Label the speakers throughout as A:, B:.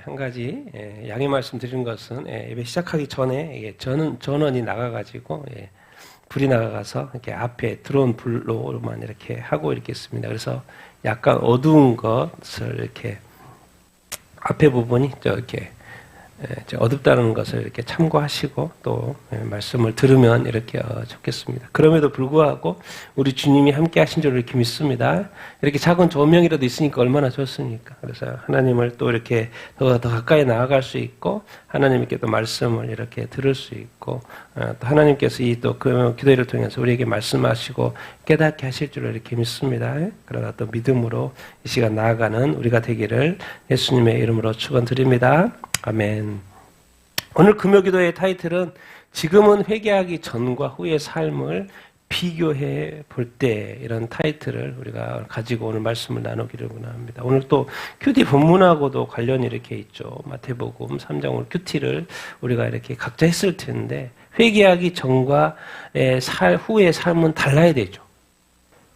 A: 한 가지 양해 말씀 드린 것은 예배 시작하기 전에 전원이 나가가지고 불이 나가서 이렇게 앞에 들어온 불로만 이렇게 하고 있겠습니다. 그래서 약간 어두운 것을 이렇게 앞에 부분이 이렇게 어둡다는 것을 이렇게 참고하시고 또 말씀을 들으면 이렇게 좋겠습니다. 그럼에도 불구하고 우리 주님이 함께 하신 줄 이렇게 믿습니다. 이렇게 작은 조명이라도 있으니까 얼마나 좋습니까? 그래서 하나님을 또 이렇게 더 가까이 나아갈 수 있고 하나님께 또 말씀을 이렇게 들을 수 있고 또 하나님께서 이 또 그 기도회를 통해서 우리에게 말씀하시고 깨닫게 하실 줄 이렇게 믿습니다. 그러나 또 믿음으로 이 시간 나아가는 우리가 되기를 예수님의 이름으로 축원드립니다. 아멘. 오늘 금요기도의 타이틀은 지금은 회개하기 전과 후의 삶을 비교해 볼 때, 이런 타이틀을 우리가 가지고 오늘 말씀을 나누기를 원합니다. 오늘 또 큐티 본문하고도 관련이 이렇게 있죠. 마태복음 3장 오늘 큐티를 우리가 이렇게 각자 했을 텐데 회개하기 전과 후의 삶은 달라야 되죠.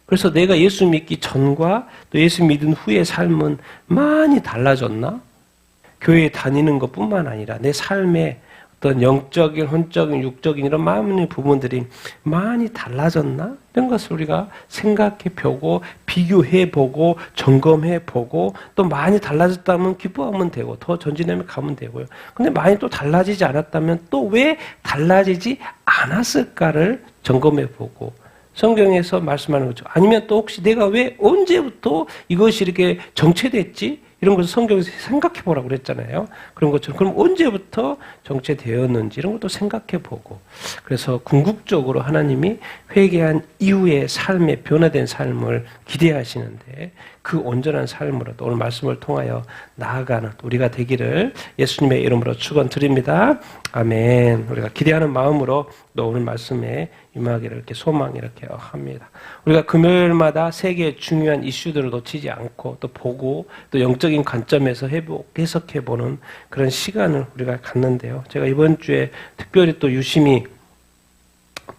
A: 그래서 내가 예수 믿기 전과 또 예수 믿은 후의 삶은 많이 달라졌나? 교회에 다니는 것뿐만 아니라 내 삶의 어떤 영적인, 혼적인, 육적인 이런 마음의 부분들이 많이 달라졌나? 이런 것을 우리가 생각해보고 비교해보고 점검해보고 또 많이 달라졌다면 기뻐하면 되고 더 전진하면 가면 되고요. 근데 많이 또 달라지지 않았다면 또 왜 달라지지 않았을까를 점검해보고 성경에서 말씀하는 거죠. 아니면 또 혹시 내가 왜 언제부터 이것이 이렇게 정체됐지? 이런 것을 성경에서 생각해 보라고 그랬잖아요. 그런 것처럼 그럼 언제부터 정체되었는지 이런 것도 생각해 보고 그래서 궁극적으로 하나님이 회개한 이후의 삶의 변화된 삶을 기대하시는데 그 온전한 삶으로 또 오늘 말씀을 통하여 나아가는 우리가 되기를 예수님의 이름으로 축원드립니다. 아멘. 우리가 기대하는 마음으로 또 오늘 말씀에 임하기를 이렇게 소망 이렇게 합니다. 우리가 금요일마다 세계의 중요한 이슈들을 놓치지 않고 또 보고 또 영적인 관점에서 해석해보는 그런 시간을 우리가 갖는데요. 제가 이번 주에 특별히 또 유심히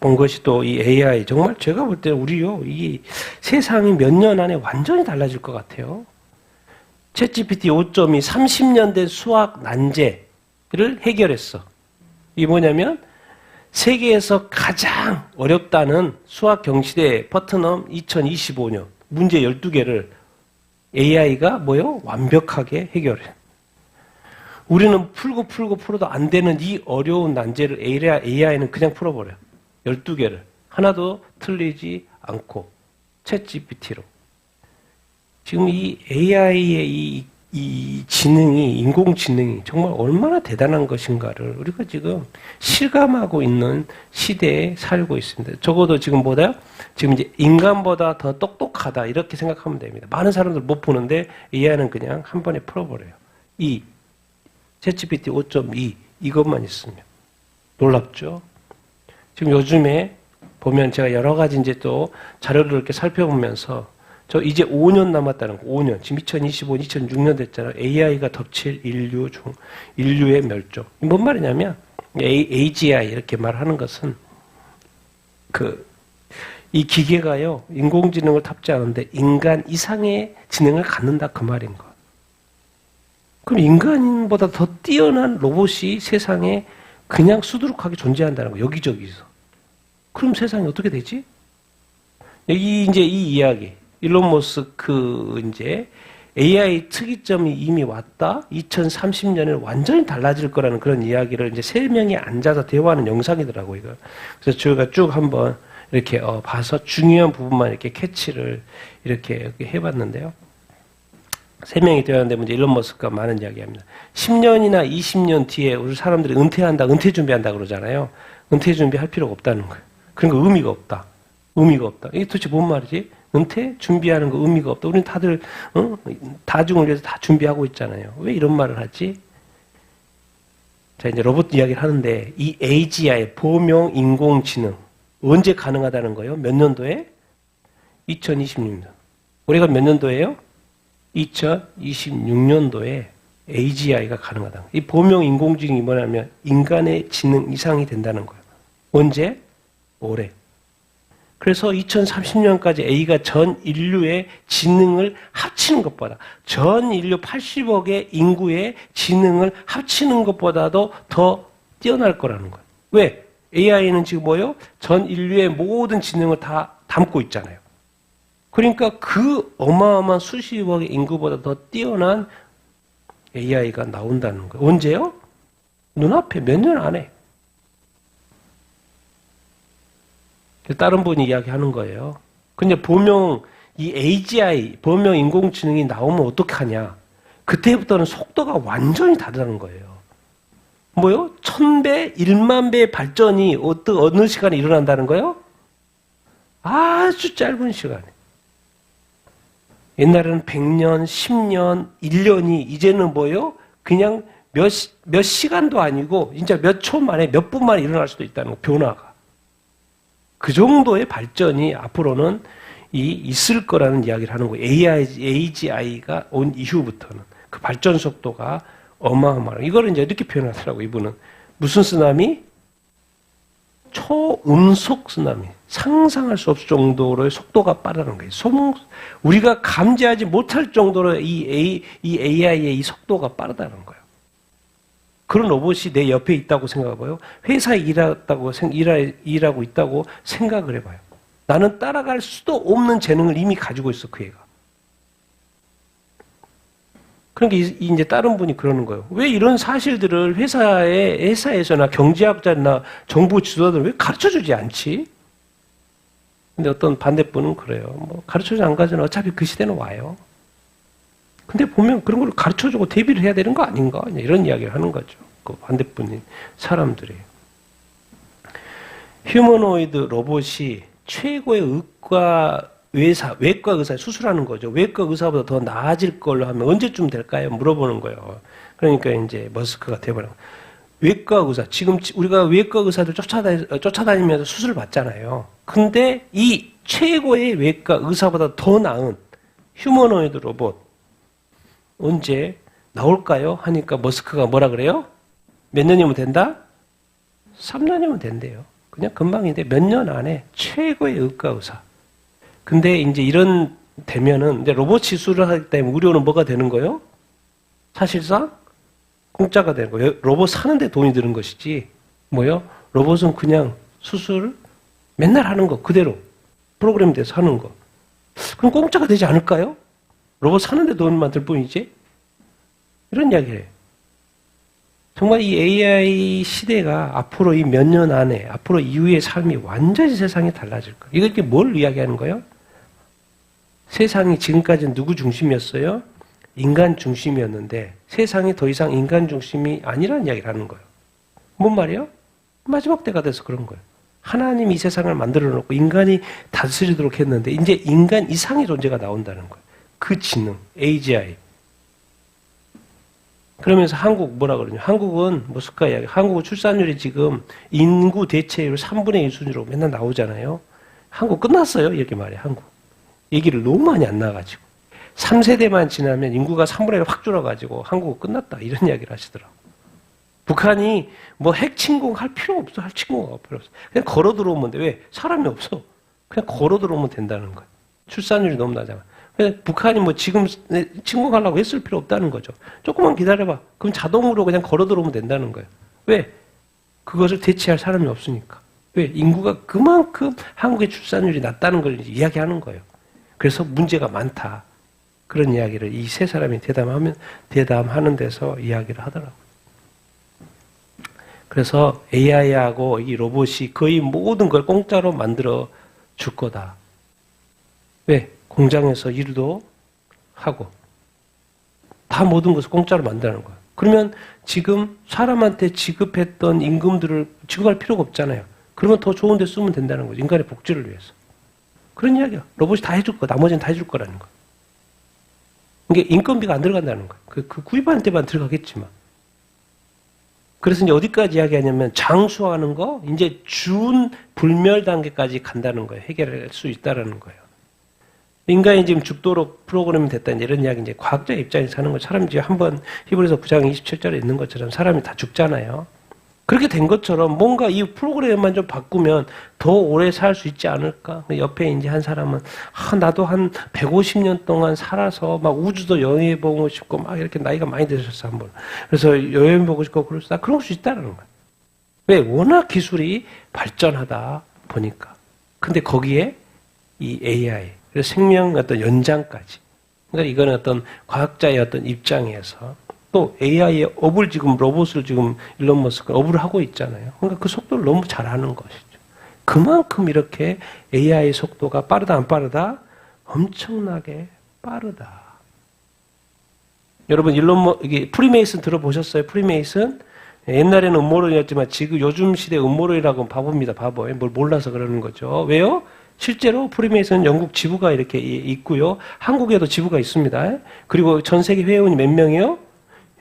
A: 본 것이 또 이 AI, 정말 제가 볼 때는 이 세상이 몇 년 안에 완전히 달라질 것 같아요. 챗GPT 5.2 30년 된 수학 난제를 해결했어. 이게 뭐냐면 세계에서 가장 어렵다는 수학 경시대 퍼트넘 2025년 문제 12개를 AI가 완벽하게 해결해. 우리는 풀어도 안 되는 이 어려운 난제를 AI는 그냥 풀어버려. 12개를. 하나도 틀리지 않고 챗GPT로. 지금 이 AI의 이 지능이, 인공지능이 정말 얼마나 대단한 것인가를 우리가 지금 실감하고 있는 시대에 살고 있습니다. 적어도 지금 이제 인간보다 더 똑똑하다 이렇게 생각하면 됩니다. 많은 사람들 못 보는데 AI는 그냥 한 번에 풀어버려요. 이 챗GPT 5.2 이것만 있으면 놀랍죠? 지금 요즘에 보면 제가 여러 가지 이제 또 자료를 이렇게 살펴보면서 저 이제 5년 남았다는 거, 5년. 지금 2025, 2006년 됐잖아요. AI가 덮칠 인류의 멸종. 뭔 말이냐면, AGI 이렇게 말하는 것은, 이 기계가요, 인공지능을 탑재하는데 인간 이상의 지능을 갖는다 그 말인 거. 그럼 인간보다 더 뛰어난 로봇이 세상에 그냥 수두룩하게 존재한다는 거, 여기저기서. 그럼 세상이 어떻게 되지? 이 이야기. 일론 머스크 이제 AI 특이점이 이미 왔다. 2030년에 완전히 달라질 거라는 그런 이야기를 이제 3명이 앉아서 대화하는 영상이더라고요, 이거. 그래서 저희가 쭉 한번 이렇게 봐서 중요한 부분만 이렇게 캐치를 이렇게 해봤는데요. 3명이 대화하는데 이제 일론 머스크가 많은 이야기합니다. 10년이나 20년 뒤에 우리 사람들이 은퇴 준비한다 그러잖아요. 은퇴 준비할 필요가 없다는 거예요. 그러니까 의미가 없다. 이게 도대체 뭔 말이지? 은퇴 준비하는 거 의미가 없다. 우리는 다들 다중을 위해서 다 준비하고 있잖아요. 왜 이런 말을 하지? 자, 이제 로봇 이야기를 하는데 이 AGI 보명 인공지능 언제 가능하다는 거예요? 몇 년도에? 2026년. 우리가 몇 년도예요? 2026년도에 AGI가 가능하다. 이 보명 인공지능이 뭐냐면 인간의 지능 이상이 된다는 거예요. 언제? 올해. 그래서 2030년까지 A가 전 인류의 지능을 합치는 것보다 전 인류 80억의 인구의 지능을 합치는 것보다도 더 뛰어날 거라는 거예요. 왜? AI는 지금 뭐예요? 전 인류의 모든 지능을 다 담고 있잖아요. 그러니까 그 어마어마한 수십억의 인구보다 더 뛰어난 AI가 나온다는 거예요. 언제요? 눈앞에 몇 년 안에. 다른 분이 이야기하는 거예요. 근데 보명 이 AGI, 보명 인공지능이 나오면 어떡하냐. 그때부터는 속도가 완전히 다르다는 거예요. 뭐요? 1000배, 1만 배의 발전이 어느 시간에 일어난다는 거예요? 아주 짧은 시간에. 옛날에는 100년, 10년, 1년이 이제는 뭐요? 그냥 몇 시간도 아니고 진짜 몇 초 만에 몇 분 만에 일어날 수도 있다는 거, 변화가. 그 정도의 발전이 앞으로는 있을 거라는 이야기를 하는 거예요. AGI가 온 이후부터는. 그 발전 속도가 어마어마해요. 이거를 이제 이렇게 표현하더라고요, 이분은. 무슨 쓰나미? 초음속 쓰나미. 상상할 수 없을 정도로의 속도가 빠르다는 거예요. 우리가 감지하지 못할 정도로 이 AI의 이 속도가 빠르다는 거예요. 그런 로봇이 내 옆에 있다고 생각해봐요. 회사에 일하고 있다고 생각을 해봐요. 나는 따라갈 수도 없는 재능을 이미 가지고 있어, 그 애가. 그러니까 이제 다른 분이 그러는 거예요. 왜 이런 사실들을 회사에서나 경제학자나 정부 지도자들은 왜 가르쳐주지 않지? 근데 어떤 반대분은 그래요. 뭐 가르쳐주지 안 가져는 어차피 그 시대는 와요. 근데 보면 그런 걸 가르쳐주고 대비를 해야 되는 거 아닌가? 이런 이야기를 하는 거죠. 그 반대분인 사람들이. 휴머노이드 로봇이 최고의 외과 의사 수술하는 거죠. 외과 의사보다 더 나아질 걸로 하면 언제쯤 될까요? 물어보는 거예요. 그러니까 이제 머스크가 돼버려. 외과 의사, 지금 우리가 외과 의사들 쫓아다니면서 수술을 받잖아요. 근데 이 최고의 외과 의사보다 더 나은 휴머노이드 로봇 언제 나올까요? 하니까 머스크가 뭐라 그래요? 몇 년이면 된다? 3년이면 된대요. 그냥 금방인데 몇 년 안에 최고의 의과 의사. 근데 이제 이런 되면은 이제 로봇이 수술을 하기 때문에 우려는 뭐가 되는 거예요? 사실상 공짜가 되는 거예요. 로봇 사는데 돈이 드는 것이지. 뭐요? 로봇은 그냥 수술 맨날 하는 거 그대로 프로그램돼서 하는 거. 그럼 공짜가 되지 않을까요? 로봇 사는데 돈만 들 뿐이지. 이런 이야기를 해요. 정말 이 AI 시대가 앞으로 이 몇 년 안에, 앞으로 이후의 삶이 완전히 세상이 달라질 거예요. 이게 뭘 이야기하는 거예요? 세상이 지금까지는 누구 중심이었어요? 인간 중심이었는데 세상이 더 이상 인간 중심이 아니라는 이야기를 하는 거예요. 뭔 말이에요? 마지막 때가 돼서 그런 거예요. 하나님이 이 세상을 만들어 놓고 인간이 다스리도록 했는데 이제 인간 이상의 존재가 나온다는 거예요. 그 지능, AGI. 그러면서 한국 뭐라 그러냐. 한국은 머스크가 이야기. 한국은 출산율이 지금 인구 대체율 3분의 1 수준으로 맨날 나오잖아요. 한국 끝났어요. 이렇게 말해. 한국. 얘기를 너무 많이 안 나와가지고. 3세대만 지나면 인구가 3분의 1 확 줄어가지고 한국은 끝났다. 이런 이야기를 하시더라고요. 북한이 뭐 핵 침공할 필요 없어. 할 침공할 필요 없어. 그냥 걸어 들어오면 돼. 왜? 사람이 없어. 그냥 걸어 들어오면 된다는 거예요. 출산율이 너무 낮아. 북한이 뭐 지금 침공하려고 했을 필요 없다는 거죠. 조금만 기다려봐. 그럼 자동으로 그냥 걸어 들어오면 된다는 거예요. 왜? 그것을 대체할 사람이 없으니까. 왜? 인구가 그만큼 한국의 출산율이 낮다는 걸 이야기하는 거예요. 그래서 문제가 많다. 그런 이야기를 이 세 사람이 대담하는 데서 이야기를 하더라고요. 그래서 AI하고 이 로봇이 거의 모든 걸 공짜로 만들어 줄 거다. 왜? 공장에서 일도 하고 다 모든 것을 공짜로 만드는 거예요. 그러면 지금 사람한테 지급했던 임금들을 지급할 필요가 없잖아요. 그러면 더 좋은 데 쓰면 된다는 거죠. 인간의 복지를 위해서. 그런 이야기야. 로봇이 다 해줄 거, 나머지는 다 해줄 거라는 거예요. 이게 인건비가 안 들어간다는 거예요. 그 구입하는 데만 들어가겠지만. 그래서 이제 어디까지 이야기하냐면 장수하는 거, 이제 준 불멸 단계까지 간다는 거예요. 해결할 수 있다라는 거예요. 인간이 지금 죽도록 프로그램이 됐다. 이런 이야기 이제 과학자 입장에서 하는 거. 사람이 지금 한번 히브리서 9장 27절에 있는 것처럼 사람이 다 죽잖아요. 그렇게 된 것처럼 뭔가 이 프로그램만 좀 바꾸면 더 오래 살 수 있지 않을까? 옆에 이제 한 사람은, 나도 한 150년 동안 살아서 막 우주도 여행해보고 싶고 막 이렇게 나이가 많이 드셨어, 한 번. 그래서 여행해보고 싶고 그럴 그럴 수 있다는 거야. 왜? 워낙 기술이 발전하다 보니까. 근데 거기에 이 AI, 그래서 생명 어떤 연장까지. 그러니까 이거는 어떤 과학자의 어떤 입장에서 또 AI의 업을 지금 로봇을 지금 일론 머스크가 업을 하고 있잖아요. 그러니까 그 속도를 너무 잘하는 것이죠. 그만큼 이렇게 AI 속도가 빠르다 안 빠르다? 엄청나게 빠르다. 여러분 이게 프리메이슨 들어보셨어요? 프리메이슨? 옛날에는 음모론이었지만 지금 요즘 시대 음모론이라고는 바보입니다. 바보. 뭘 몰라서 그러는 거죠. 왜요? 실제로 프리메이슨 영국 지부가 이렇게 있고요. 한국에도 지부가 있습니다. 그리고 전 세계 회원이 몇 명이요?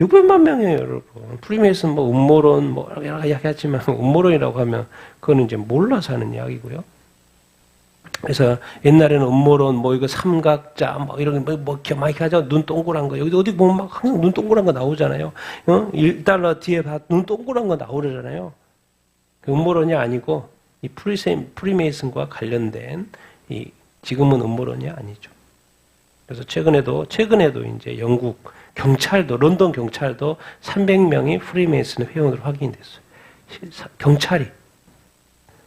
A: 600만 명이에요, 여러분. 프리메이슨 뭐 음모론 뭐 여러 이야기 하지만 음모론이라고 하면 그거는 이제 몰라서 하는 이야기고요. 그래서 옛날에는 음모론 뭐 이거 삼각자 뭐 이런 뭐 많이 하죠. 눈 동그란 거. 여기 어디 보면 막 항상 눈 동그란 거 나오잖아요. 1달러 뒤에 눈 동그란 거 나오잖아요. 그 음모론이 아니고 이 프리메이슨과 관련된 이 지금은 음모론이 아니죠. 그래서 최근에도 이제 영국 경찰도 런던 경찰도 300명이 프리메이슨 회원으로 확인됐어요. 경찰이.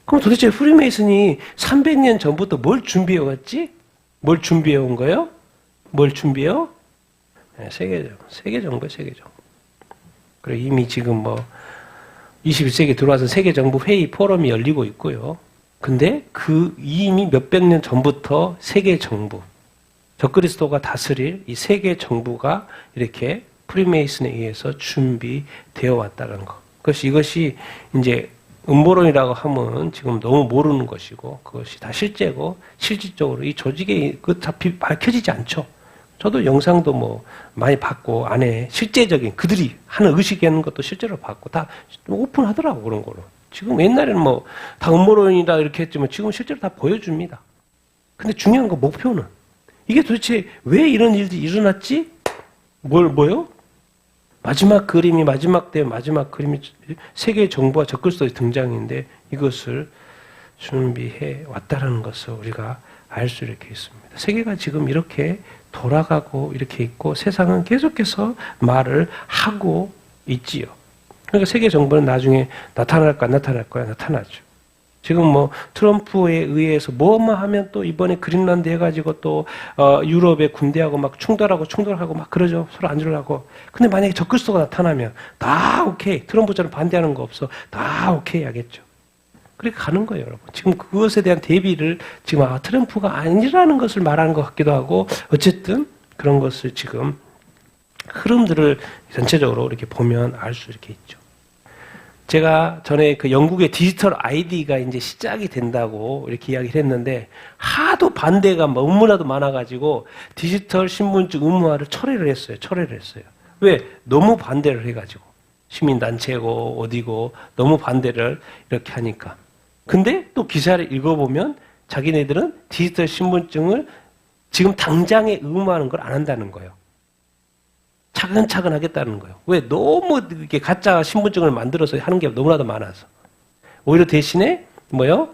A: 그럼 도대체 프리메이슨이 300년 전부터 뭘 준비해 왔지? 뭘 준비해 온 거예요? 뭘 준비해요? 네, 세계 정부예요, 세계 정부. 그리고 이미 지금 뭐 21세기 들어와서 세계 정부 회의 포럼이 열리고 있고요. 근데 이미 몇백 년 전부터 세계 정부 적그리스도가 다스릴 이 세계 정부가 이렇게 프리메이슨에 의해서 준비되어 왔다는 것. 이것이 이제 음모론이라고 하면 지금 너무 모르는 것이고 그것이 다 실제고 실질적으로 이 조직에 다 밝혀지지 않죠. 저도 영상도 뭐 많이 봤고 안에 실제적인 그들이 하는 의식하는 것도 실제로 봤고 다 오픈하더라고 그런 거로. 지금 옛날에는 뭐 다 음모론이다 이렇게 했지만 지금 실제로 다 보여줍니다. 근데 중요한 건 목표는 이게 도대체 왜 이런 일들이 일어났지? 뭐요? 마지막 그림이 세계 정부와 적그리스도의 등장인데 이것을 준비해 왔다라는 것을 우리가 알 수 이렇게 있습니다. 세계가 지금 이렇게 돌아가고 이렇게 있고 세상은 계속해서 말을 하고 있지요. 그러니까 세계 정부는 나중에 나타날까 나타나죠. 지금 뭐 트럼프에 의해서 뭐만 하면 또 이번에 그린란드 해가지고 또 유럽의 군대하고 막 충돌하고 막 그러죠. 서로 안 주려고. 근데 만약에 적그리스도가 나타나면 다 오케이. 트럼프처럼 반대하는 거 없어. 다 오케이 하겠죠. 그렇게 가는 거예요, 여러분. 지금 그것에 대한 대비를 지금 트럼프가 아니라는 것을 말하는 것 같기도 하고 어쨌든 그런 것을 지금 흐름들을 전체적으로 이렇게 보면 알 수 이렇게 있죠. 제가 전에 그 영국의 디지털 아이디가 이제 시작이 된다고 이렇게 이야기를 했는데 하도 반대가 너무나도 많아가지고 디지털 신분증 의무화를 철회를 했어요. 왜? 너무 반대를 해가지고. 시민단체고 어디고 너무 반대를 이렇게 하니까. 근데 또 기사를 읽어보면 자기네들은 디지털 신분증을 지금 당장에 의무화하는 걸 안 한다는 거예요. 차근차근 하겠다는 거예요. 왜? 너무 이렇게 가짜 신분증을 만들어서 하는 게 너무나도 많아서. 오히려 대신에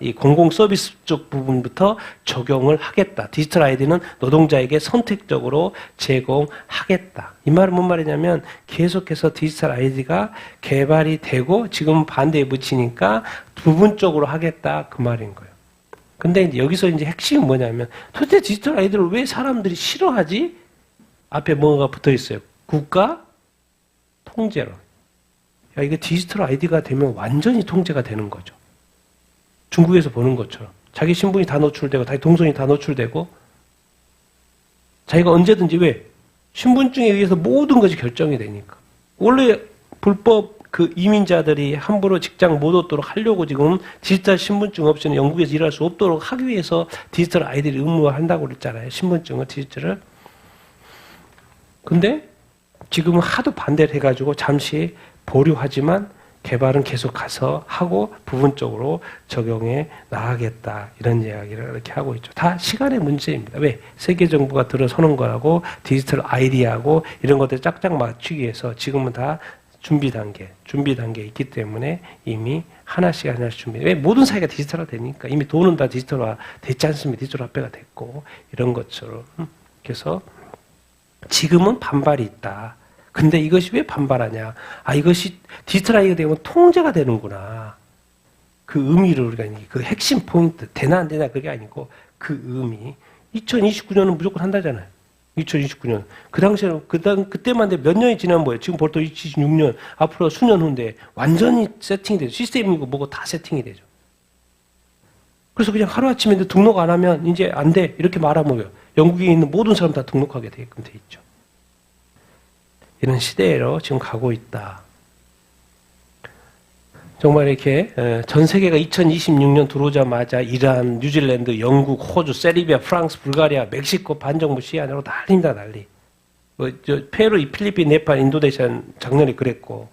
A: 이 공공 서비스 쪽 부분부터 적용을 하겠다. 디지털 아이디는 노동자에게 선택적으로 제공하겠다. 이 말은 뭔 말이냐면 계속해서 디지털 아이디가 개발이 되고 지금 반대에 묻히니까 부분적으로 하겠다. 그 말인 거예요. 근데 이제 여기서 이제 핵심은 뭐냐면 도대체 디지털 아이디를 왜 사람들이 싫어하지? 앞에 뭐가 붙어 있어요. 국가 통제론. 이게 디지털 아이디가 되면 완전히 통제가 되는 거죠. 중국에서 보는 것처럼. 자기 신분이 다 노출되고, 자기 동선이 다 노출되고, 자기가 언제든지 왜? 신분증에 의해서 모든 것이 결정이 되니까. 원래 불법 이민자들이 함부로 직장 못 얻도록 하려고 지금 디지털 신분증 없이는 영국에서 일할 수 없도록 하기 위해서 디지털 아이디를 의무화한다고 그랬잖아요. 신분증을, 디지털을. 근데 지금은 하도 반대를 해가지고 잠시 보류하지만 개발은 계속 가서 하고 부분적으로 적용해 나가겠다. 이런 이야기를 이렇게 하고 있죠. 다 시간의 문제입니다. 왜? 세계 정부가 들어서는 거라고 디지털 아이디하고 이런 것들 짝짝 맞추기 위해서 지금은 다 준비 단계에 있기 때문에 이미 하나씩 준비. 왜 모든 사회가 디지털화 되니까 이미 돈은 다 디지털화 됐지 않습니까? 디지털 화폐가 됐고 이런 것처럼. 그래서 지금은 반발이 있다. 근데 이것이 왜 반발하냐? 이것이 디지털화가 되면 통제가 되는구나. 그 의미를 우리가 그 핵심 포인트 되나 안 되나 그게 아니고 그 의미. 2029년은 무조건 한다잖아요. 2029년. 그 당시에는 그때만 돼 몇 년이 지나면 뭐예요? 지금 벌써 2026년 앞으로 수년 후인데 완전히 세팅이 되죠. 시스템이고 뭐고 다 세팅이 되죠. 그래서 그냥 하루아침에 등록 안 하면 이제 안 돼. 이렇게 말하면 뭐예요? 영국에 있는 모든 사람 다 등록하게 되게끔 돼 있죠. 이런 시대로 지금 가고 있다. 정말 이렇게 전 세계가 2026년 들어오자마자 이란, 뉴질랜드, 영국, 호주, 세르비아, 프랑스, 불가리아, 멕시코 반정부 시안으로 난리다 난리. 페루, 필리핀, 네팔, 인도네시아 작년에 그랬고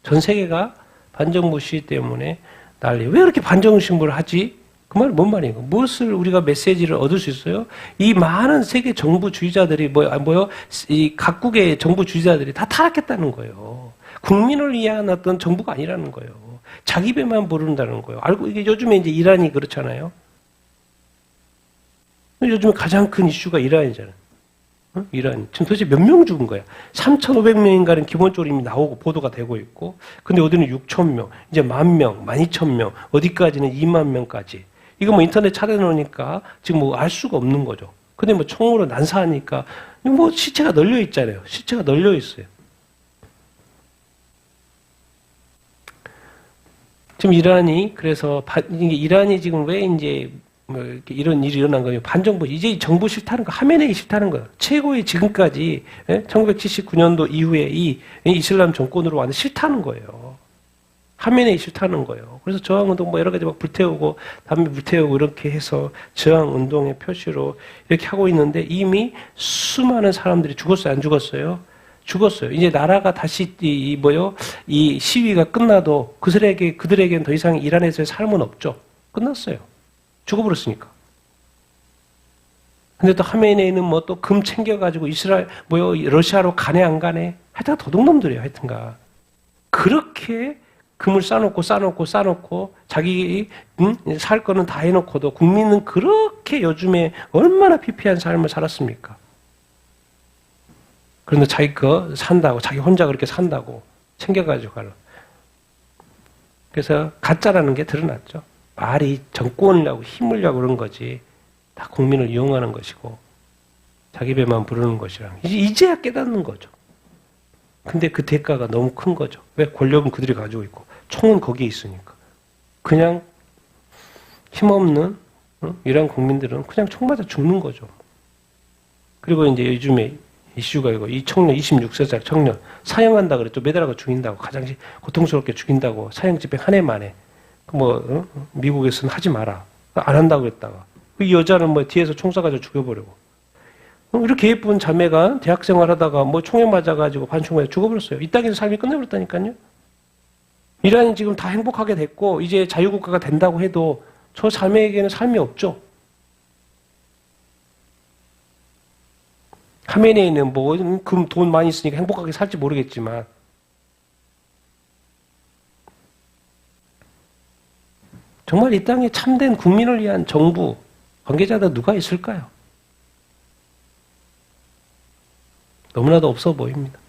A: 전 세계가 반정부 시위 때문에 난리. 왜 이렇게 반정부 신부를 하지? 그 말은 뭔 말이에요? 무엇을 우리가 메시지를 얻을 수 있어요? 이 많은 세계 정부주의자들이 이 각국의 정부주의자들이 다 타락했다는 거예요. 국민을 위한 어떤 정부가 아니라는 거예요. 자기 배만 부른다는 거예요. 이게 요즘에 이제 이란이 그렇잖아요. 요즘에 가장 큰 이슈가 이란이잖아요. 이란. 지금 도대체 몇 명 죽은 거야? 3,500명인가는 기본적으로 이미 나오고 보도가 되고 있고, 근데 어디는 6,000명, 이제 10,000명, 12,000명, 어디까지는 2만 명까지. 이거 뭐 인터넷 찾아놓으니까 지금 뭐 알 수가 없는 거죠. 근데 뭐 총으로 난사하니까, 뭐 시체가 널려 있잖아요. 시체가 널려 있어요. 지금 이란이 지금 왜 이제 뭐 이런 일이 일어난 거예요? 반정부, 이제 정부 싫다는 거, 하메네이 싫다는 거예요. 최고의 지금까지 1979년도 이후에 이 이슬람 정권으로 왔는데 싫다는 거예요. 하메네이 싫다는 거예요. 그래서 저항운동 뭐 여러 가지 막 불태우고 담배 불태우고 이렇게 해서 저항운동의 표시로 이렇게 하고 있는데 이미 수많은 사람들이 죽었어요? 안 죽었어요? 죽었어요. 이제 나라가 다시 이 시위가 끝나도 그들에게는 더 이상 이란에서의 삶은 없죠. 끝났어요. 죽어버렸으니까. 근데 또 하메네이는 뭐 또 금 챙겨가지고 러시아로 가네 안 가네? 하여튼 도둑놈들이에요. 하여튼가. 그렇게 금을 쌓아놓고 자기 살 거는 다 해놓고도 국민은 그렇게 요즘에 얼마나 피폐한 삶을 살았습니까? 그런데 자기 거 산다고, 자기 혼자 그렇게 산다고 챙겨가지고 가려. 그래서 가짜라는 게 드러났죠. 말이 정권이라고 힘을 주려고 그런 거지. 다 국민을 이용하는 것이고 자기 배만 부르는 것이랑 이제야 깨닫는 거죠. 근데 그 대가가 너무 큰 거죠. 왜? 권력은 그들이 가지고 있고 총은 거기에 있으니까. 그냥 힘없는 이란 국민들은 그냥 총 맞아 죽는 거죠. 그리고 이제 요즘에 이슈가 이 청년, 26세짜리 청년, 사형한다 그랬죠. 매달아서 죽인다고. 가장 고통스럽게 죽인다고. 사형 집행 한 해 만에. 미국에서는 하지 마라. 안 한다고 그랬다가. 이 여자는 뒤에서 총 쏴가지고 죽여버리고. 이렇게 예쁜 자매가 대학생활 하다가 총에 맞아가지고 반총 맞아 죽어버렸어요. 이 땅에서 삶이 끝내버렸다니까요. 이란이 지금 다 행복하게 됐고, 이제 자유국가가 된다고 해도 저 자매에게는 삶이 없죠. 하메네이는 돈 많이 있으니까 행복하게 살지 모르겠지만 정말 이 땅에 참된 국민을 위한 정부 관계자들 누가 있을까요? 너무나도 없어 보입니다.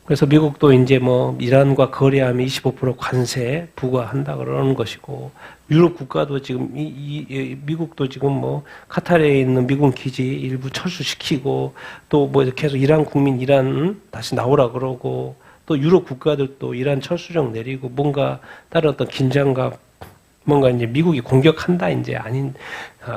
A: 그래서 미국도 이제 이란과 거래하면 25% 관세 부과한다 그러는 것이고, 유럽 국가도 지금 미국도 지금 카타르에 있는 미군 기지 일부 철수시키고, 또 계속 이란 국민 이란 다시 나오라 그러고, 또 유럽 국가들도 이란 철수령 내리고, 뭔가 다른 어떤 긴장감, 뭔가 이제 미국이 공격한다 이제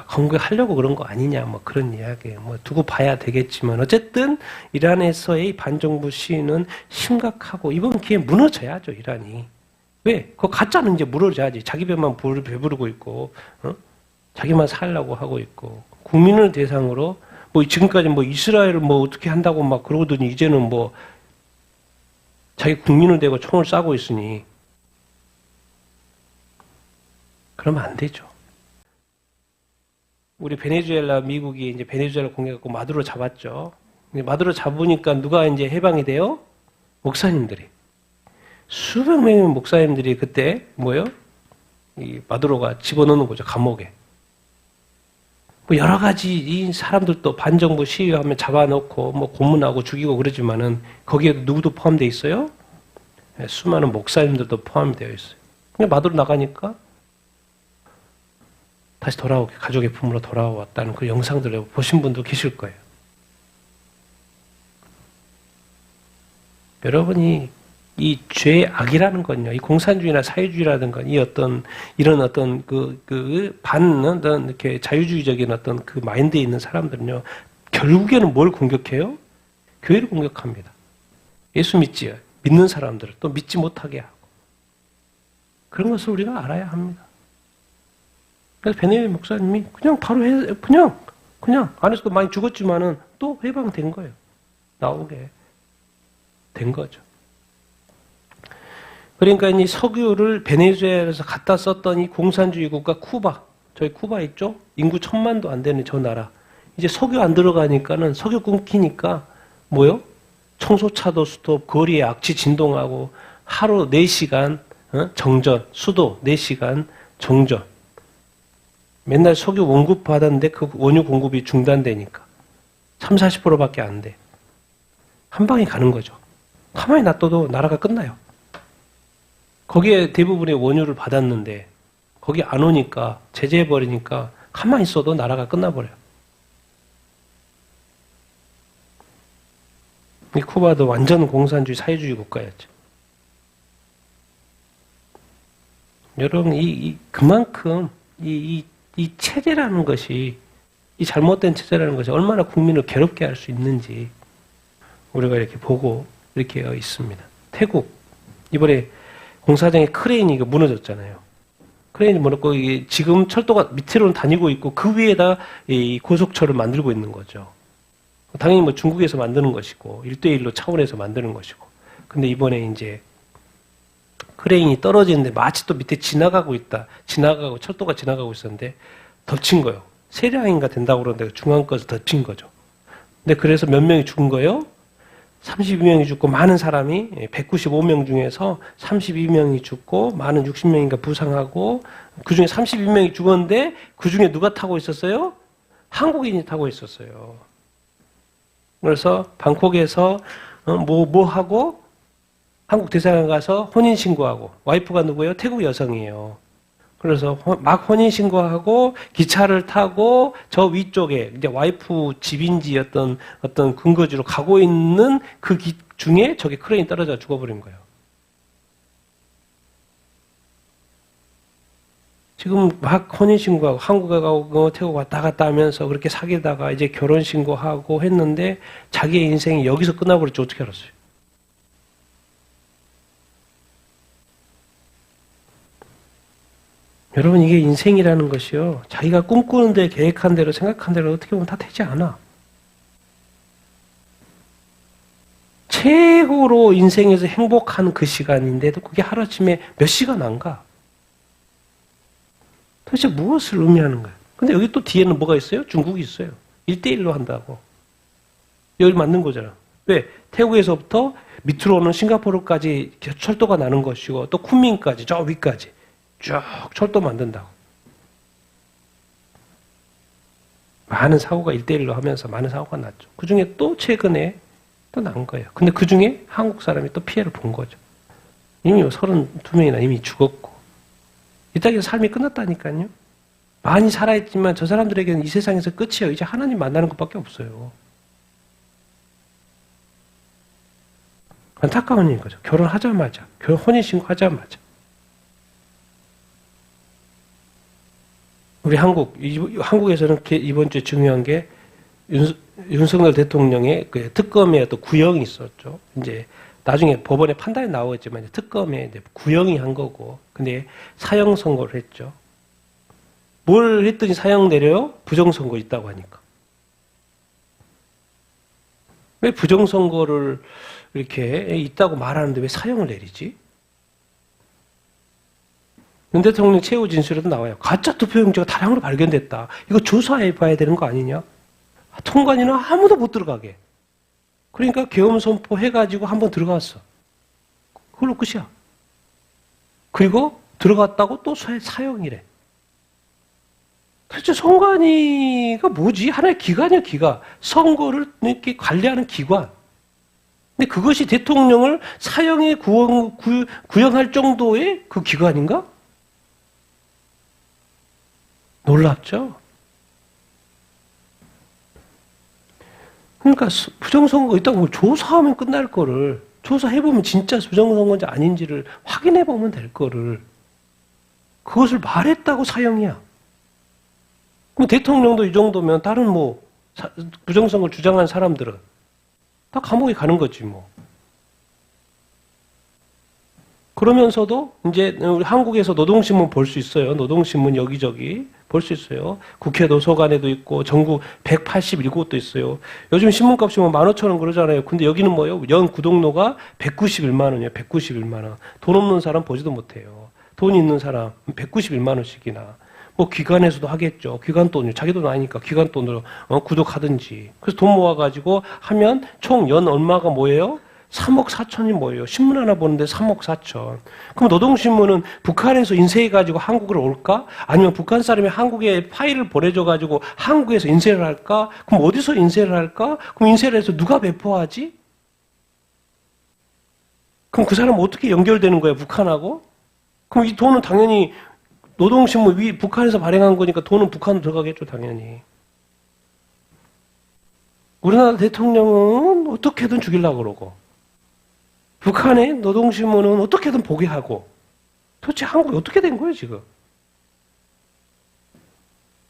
A: 공격하려고 그런 거 아니냐 그런 이야기 두고 봐야 되겠지만, 어쨌든 이란에서의 반정부 시위는 심각하고 이번 기회에 무너져야죠. 이란이 왜? 그거 가짜는 이제 무너져야지. 자기 배만 배부르고 있고 자기만 살려고 하고 있고, 국민을 대상으로 지금까지 이스라엘을 어떻게 한다고 그러더니 이제는 자기 국민을 대고 총을 쏴고 있으니 그러면 안 되죠. 우리 베네수엘라, 미국이 이제 베네수엘라 공격하고 마두로 잡았죠. 마두로 잡으니까 누가 이제 해방이 돼요? 목사님들이 수백 명의 목사님들이 그때 뭐요? 이 마두로가 집어넣는 거죠, 감옥에. 뭐 여러 가지 이 사람들도 반정부 시위하면 잡아놓고 뭐 고문하고 죽이고 그러지만은 거기에 누구도 포함되어 있어요? 네, 수많은 목사님들도 포함되어 있어요. 그냥 마두로 나가니까 다시 돌아오게 가족의 품으로 돌아왔다는 그 영상들을 보신 분도 계실 거예요. 여러분이 이 죄의 악이라는 건요, 이 공산주의나 사회주의라는 건, 이런 어떤 반은 이렇게 자유주의적인 어떤 그 마인드에 있는 사람들은요, 결국에는 뭘 공격해요? 교회를 공격합니다. 예수 믿는 사람들을 또 믿지 못하게 하고. 그런 것을 우리가 알아야 합니다. 그래서 베네이 목사님이 그냥 바로 그냥 안에서도 많이 죽었지만은 또 해방된 거예요. 나오게 된 거죠. 그러니까 이 석유를 베네수엘에서 갖다 썼던 이 공산주의 국가 쿠바, 저희 쿠바 있죠? 인구 1000만도 안 되는 저 나라. 이제 석유 안 들어가니까는 석유 끊기니까 뭐요? 청소차도 스톱, 거리에 악취 진동하고 하루 4시간 정전, 수도 4시간 정전. 맨날 석유 공급 받았는데 그 원유 공급이 중단되니까 30-40%밖에 안 돼. 한 방에 가는 거죠. 가만히 놔둬도 나라가 끝나요. 거기에 대부분의 원유를 받았는데 거기 안 오니까 제재해버리니까 가만히 있어도 나라가 끝나버려요. 이 쿠바도 완전 공산주의 사회주의 국가였죠. 여러분 그만큼 이 체제라는 것이, 이 잘못된 체제라는 것이 얼마나 국민을 괴롭게 할 수 있는지 우리가 이렇게 보고 이렇게 있습니다. 태국 이번에 공사장에 크레인이 무너졌잖아요. 크레인이 무너졌고 지금 철도가 밑으로는 다니고 있고 그 위에다 이 고속철을 만들고 있는 거죠. 당연히 뭐 중국에서 만드는 것이고 1대1로 차원에서 만드는 것이고. 근데 이번에 이제 크레인이 떨어지는데 마치 또 밑에 지나가고 철도가 지나가고 있었는데 덮친 거예요. 세량인가 된다고 그러는데 중앙 거에서 덮친 거죠. 근데 그래서 몇 명이 죽은 거예요? 32명이 죽고 많은 사람이 195명 중에서 32명이 죽고 많은 60명인가 부상하고 그중에 32명이 죽었는데 그중에 누가 타고 있었어요? 한국인이 타고 있었어요. 그래서 방콕에서 뭐 하고 한국 대사관 가서 혼인신고하고, 와이프가 누구예요? 태국 여성이에요. 그래서 막 혼인신고하고 기차를 타고 저 위쪽에 이제 와이프 집인지 어떤 근거지로 가고 있는 그 길 중에 저게 크레인이 떨어져 죽어버린 거예요. 지금 막 혼인신고하고 한국에 가고 태국 왔다 갔다 하면서 그렇게 사귀다가 이제 결혼신고하고 했는데 자기의 인생이 여기서 끝나버릴지 어떻게 알았어요? 여러분, 이게 인생이라는 것이요, 자기가 꿈꾸는 데 계획한 대로 생각한 대로 어떻게 보면 다 되지 않아. 최고로 인생에서 행복한 그 시간인데도 그게 하루아침에 몇 시간 안 가. 도대체 무엇을 의미하는 거야? 근데 여기 또 뒤에는 뭐가 있어요? 중국이 있어요. 1대1로 한다고. 여기 만든 거잖아. 왜? 태국에서부터 밑으로 오는 싱가포르까지 철도가 나는 것이고 또 쿤민까지 저 위까지 쭉 철도 만든다고. 많은 사고가 1대1로 하면서 많은 사고가 났죠. 그 중에 또 최근에 또 난 거예요. 근데 그 중에 한국 사람이 또 피해를 본 거죠. 이미 32명이나 이미 죽었고. 이따가 삶이 끝났다니까요. 많이 살아있지만 저 사람들에게는 이 세상에서 끝이에요. 이제 하나님 만나는 것밖에 없어요. 안타까운 일인 거죠. 결혼하자마자, 혼인신고하자마자. 우리 한국에서는 이번 주에 중요한 게 윤석열 대통령의 그 특검의 어떤 구형이 있었죠. 이제 나중에 법원의 판단이 나오겠지만 특검에 구형이 한 거고, 근데 사형 선고를 했죠. 뭘 했더니 사형 내려요? 부정선거 있다고 하니까. 왜 부정선거를 이렇게 있다고 말하는데 왜 사형을 내리지? 윤 대통령 최후 진술에도 나와요. 가짜 투표용지가 다량으로 발견됐다. 이거 조사해 봐야 되는 거 아니냐? 통관이나 아무도 못 들어가게. 그러니까 계엄 선포 해가지고 한번 들어갔어. 그걸로 끝이야. 그리고 들어갔다고 또 사형이래. 도대체 선관위가 뭐지? 하나의 기관이야, 기관. 선거를 이렇게 관리하는 기관. 근데 그것이 대통령을 사형에 구형할 정도의 그 기관인가? 놀랍죠? 그러니까 부정선거 있다고 조사하면 끝날 거를, 조사해보면 진짜 부정선거인지 아닌지를 확인해보면 될 거를, 그것을 말했다고 사형이야. 그럼 대통령도 이 정도면 다른 부정선거를 주장한 사람들은 다 감옥에 가는 거지 뭐. 그러면서도 이제 우리 한국에서 노동신문 볼 수 있어요. 노동신문 여기저기 볼 수 있어요. 국회 도서관에도 있고 전국 181곳도 있어요. 요즘 신문값이 15,000원 그러잖아요. 근데 여기는 뭐예요? 연 구독료가 191만 원이에요. 191만 원. 돈 없는 사람 보지도 못해요. 돈 있는 사람 191만 원씩이나. 기관에서도 하겠죠. 기관 돈이 자기 돈 아니니까 기관 돈으로 구독하든지. 그래서 돈 모아가지고 하면 총 연 얼마가 뭐예요? 3억 4천이 뭐예요? 신문 하나 보는데 3억 4천. 그럼 노동신문은 북한에서 인쇄해가지고 한국으로 올까? 아니면 북한 사람이 한국에 파일을 보내줘가지고 한국에서 인쇄를 할까? 그럼 어디서 인쇄를 할까? 그럼 인쇄를 해서 누가 배포하지? 그럼 그 사람 어떻게 연결되는 거예요? 북한하고? 그럼 이 돈은 당연히 노동신문 북한에서 발행한 거니까 돈은 북한으로 들어가겠죠, 당연히. 우리나라 대통령은 어떻게든 죽이려고 그러고, 북한의 노동신문은 어떻게든 보게 하고, 도대체 한국이 어떻게 된 거예요, 지금?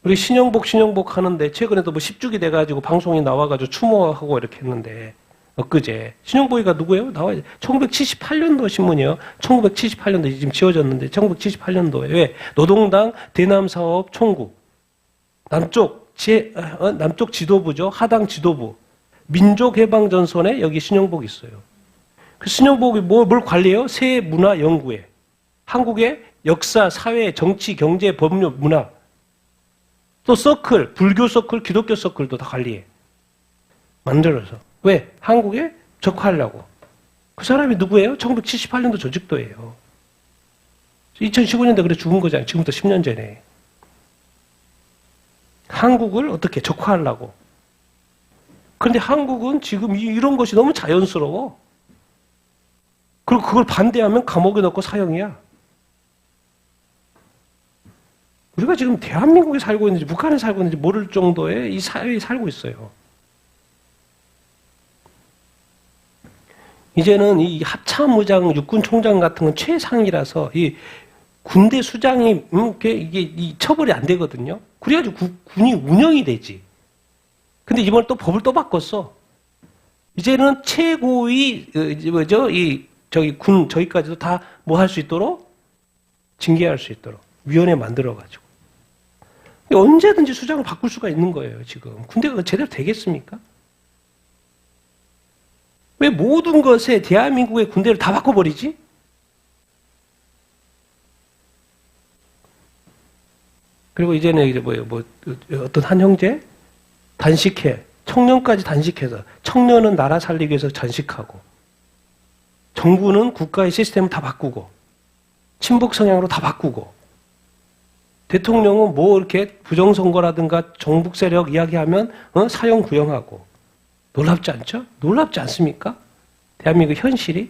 A: 우리 신영복 하는데, 최근에도 10주기 돼가지고 방송이 나와가지고 추모하고 이렇게 했는데, 엊그제. 신영복이가 누구예요? 나와야지. 1978년도 신문이에요. 1978년도 지금 지워졌는데 1978년도에 왜? 노동당 대남사업 총국. 남쪽 지도부죠. 하당 지도부. 민족해방전선에 여기 신영복이 있어요. 그 신영복이 뭘 관리해요? 세문화연구회. 한국의 역사, 사회, 정치, 경제, 법률, 문화. 또 서클, 불교 서클, 기독교 서클도 다 관리해. 만들어서. 왜? 한국에 적화하려고. 그 사람이 누구예요? 1978년도 조직도예요. 2015년도에 그래 죽은 거잖아요. 지금부터 10년 전에. 한국을 어떻게 적화하려고. 그런데 한국은 지금 이런 것이 너무 자연스러워. 그리고 그걸 반대하면 감옥에 넣고 사형이야. 우리가 지금 대한민국에 살고 있는지 북한에 살고 있는지 모를 정도의 이 사회에 살고 있어요. 이제는 이 합참의장, 육군총장 같은 건 최상이라서 이 군대 수장이 이게 이 처벌이 안 되거든요. 그래가지고 군이 운영이 되지. 근데 이번에 또 법을 또 바꿨어. 이제는 최고위 저기까지도 다 뭐 할 수 있도록 징계할 수 있도록 위원회 만들어가지고 언제든지 수장을 바꿀 수가 있는 거예요. 지금 군대가 제대로 되겠습니까? 왜 모든 것에 대한민국의 군대를 다 바꿔버리지? 그리고 이제는 이제 어떤 한 형제 단식해. 청년까지 단식해서 청년은 나라 살리기 위해서 단식하고 정부는 국가의 시스템을 다 바꾸고 친북 성향으로 다 바꾸고 대통령은 이렇게 부정선거라든가 정북 세력 이야기하면 사형 구형하고 놀랍지 않죠? 놀랍지 않습니까? 대한민국 현실이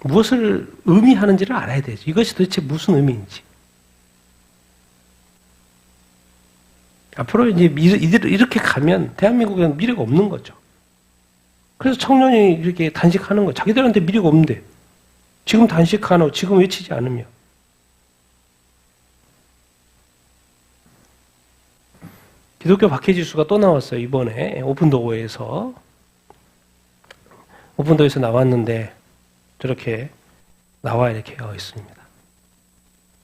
A: 무엇을 의미하는지를 알아야 되죠. 이것이 도대체 무슨 의미인지. 앞으로 이제 이렇게 가면 대한민국에는 미래가 없는 거죠. 그래서 청년이 이렇게 단식하는 거 자기들한테 미래가 없는데 지금 단식하노 지금 외치지 않으면 기독교 박해지수가 또 나왔어요. 이번에 오픈도어에서 나왔는데 저렇게 나와 이렇게 있습니다.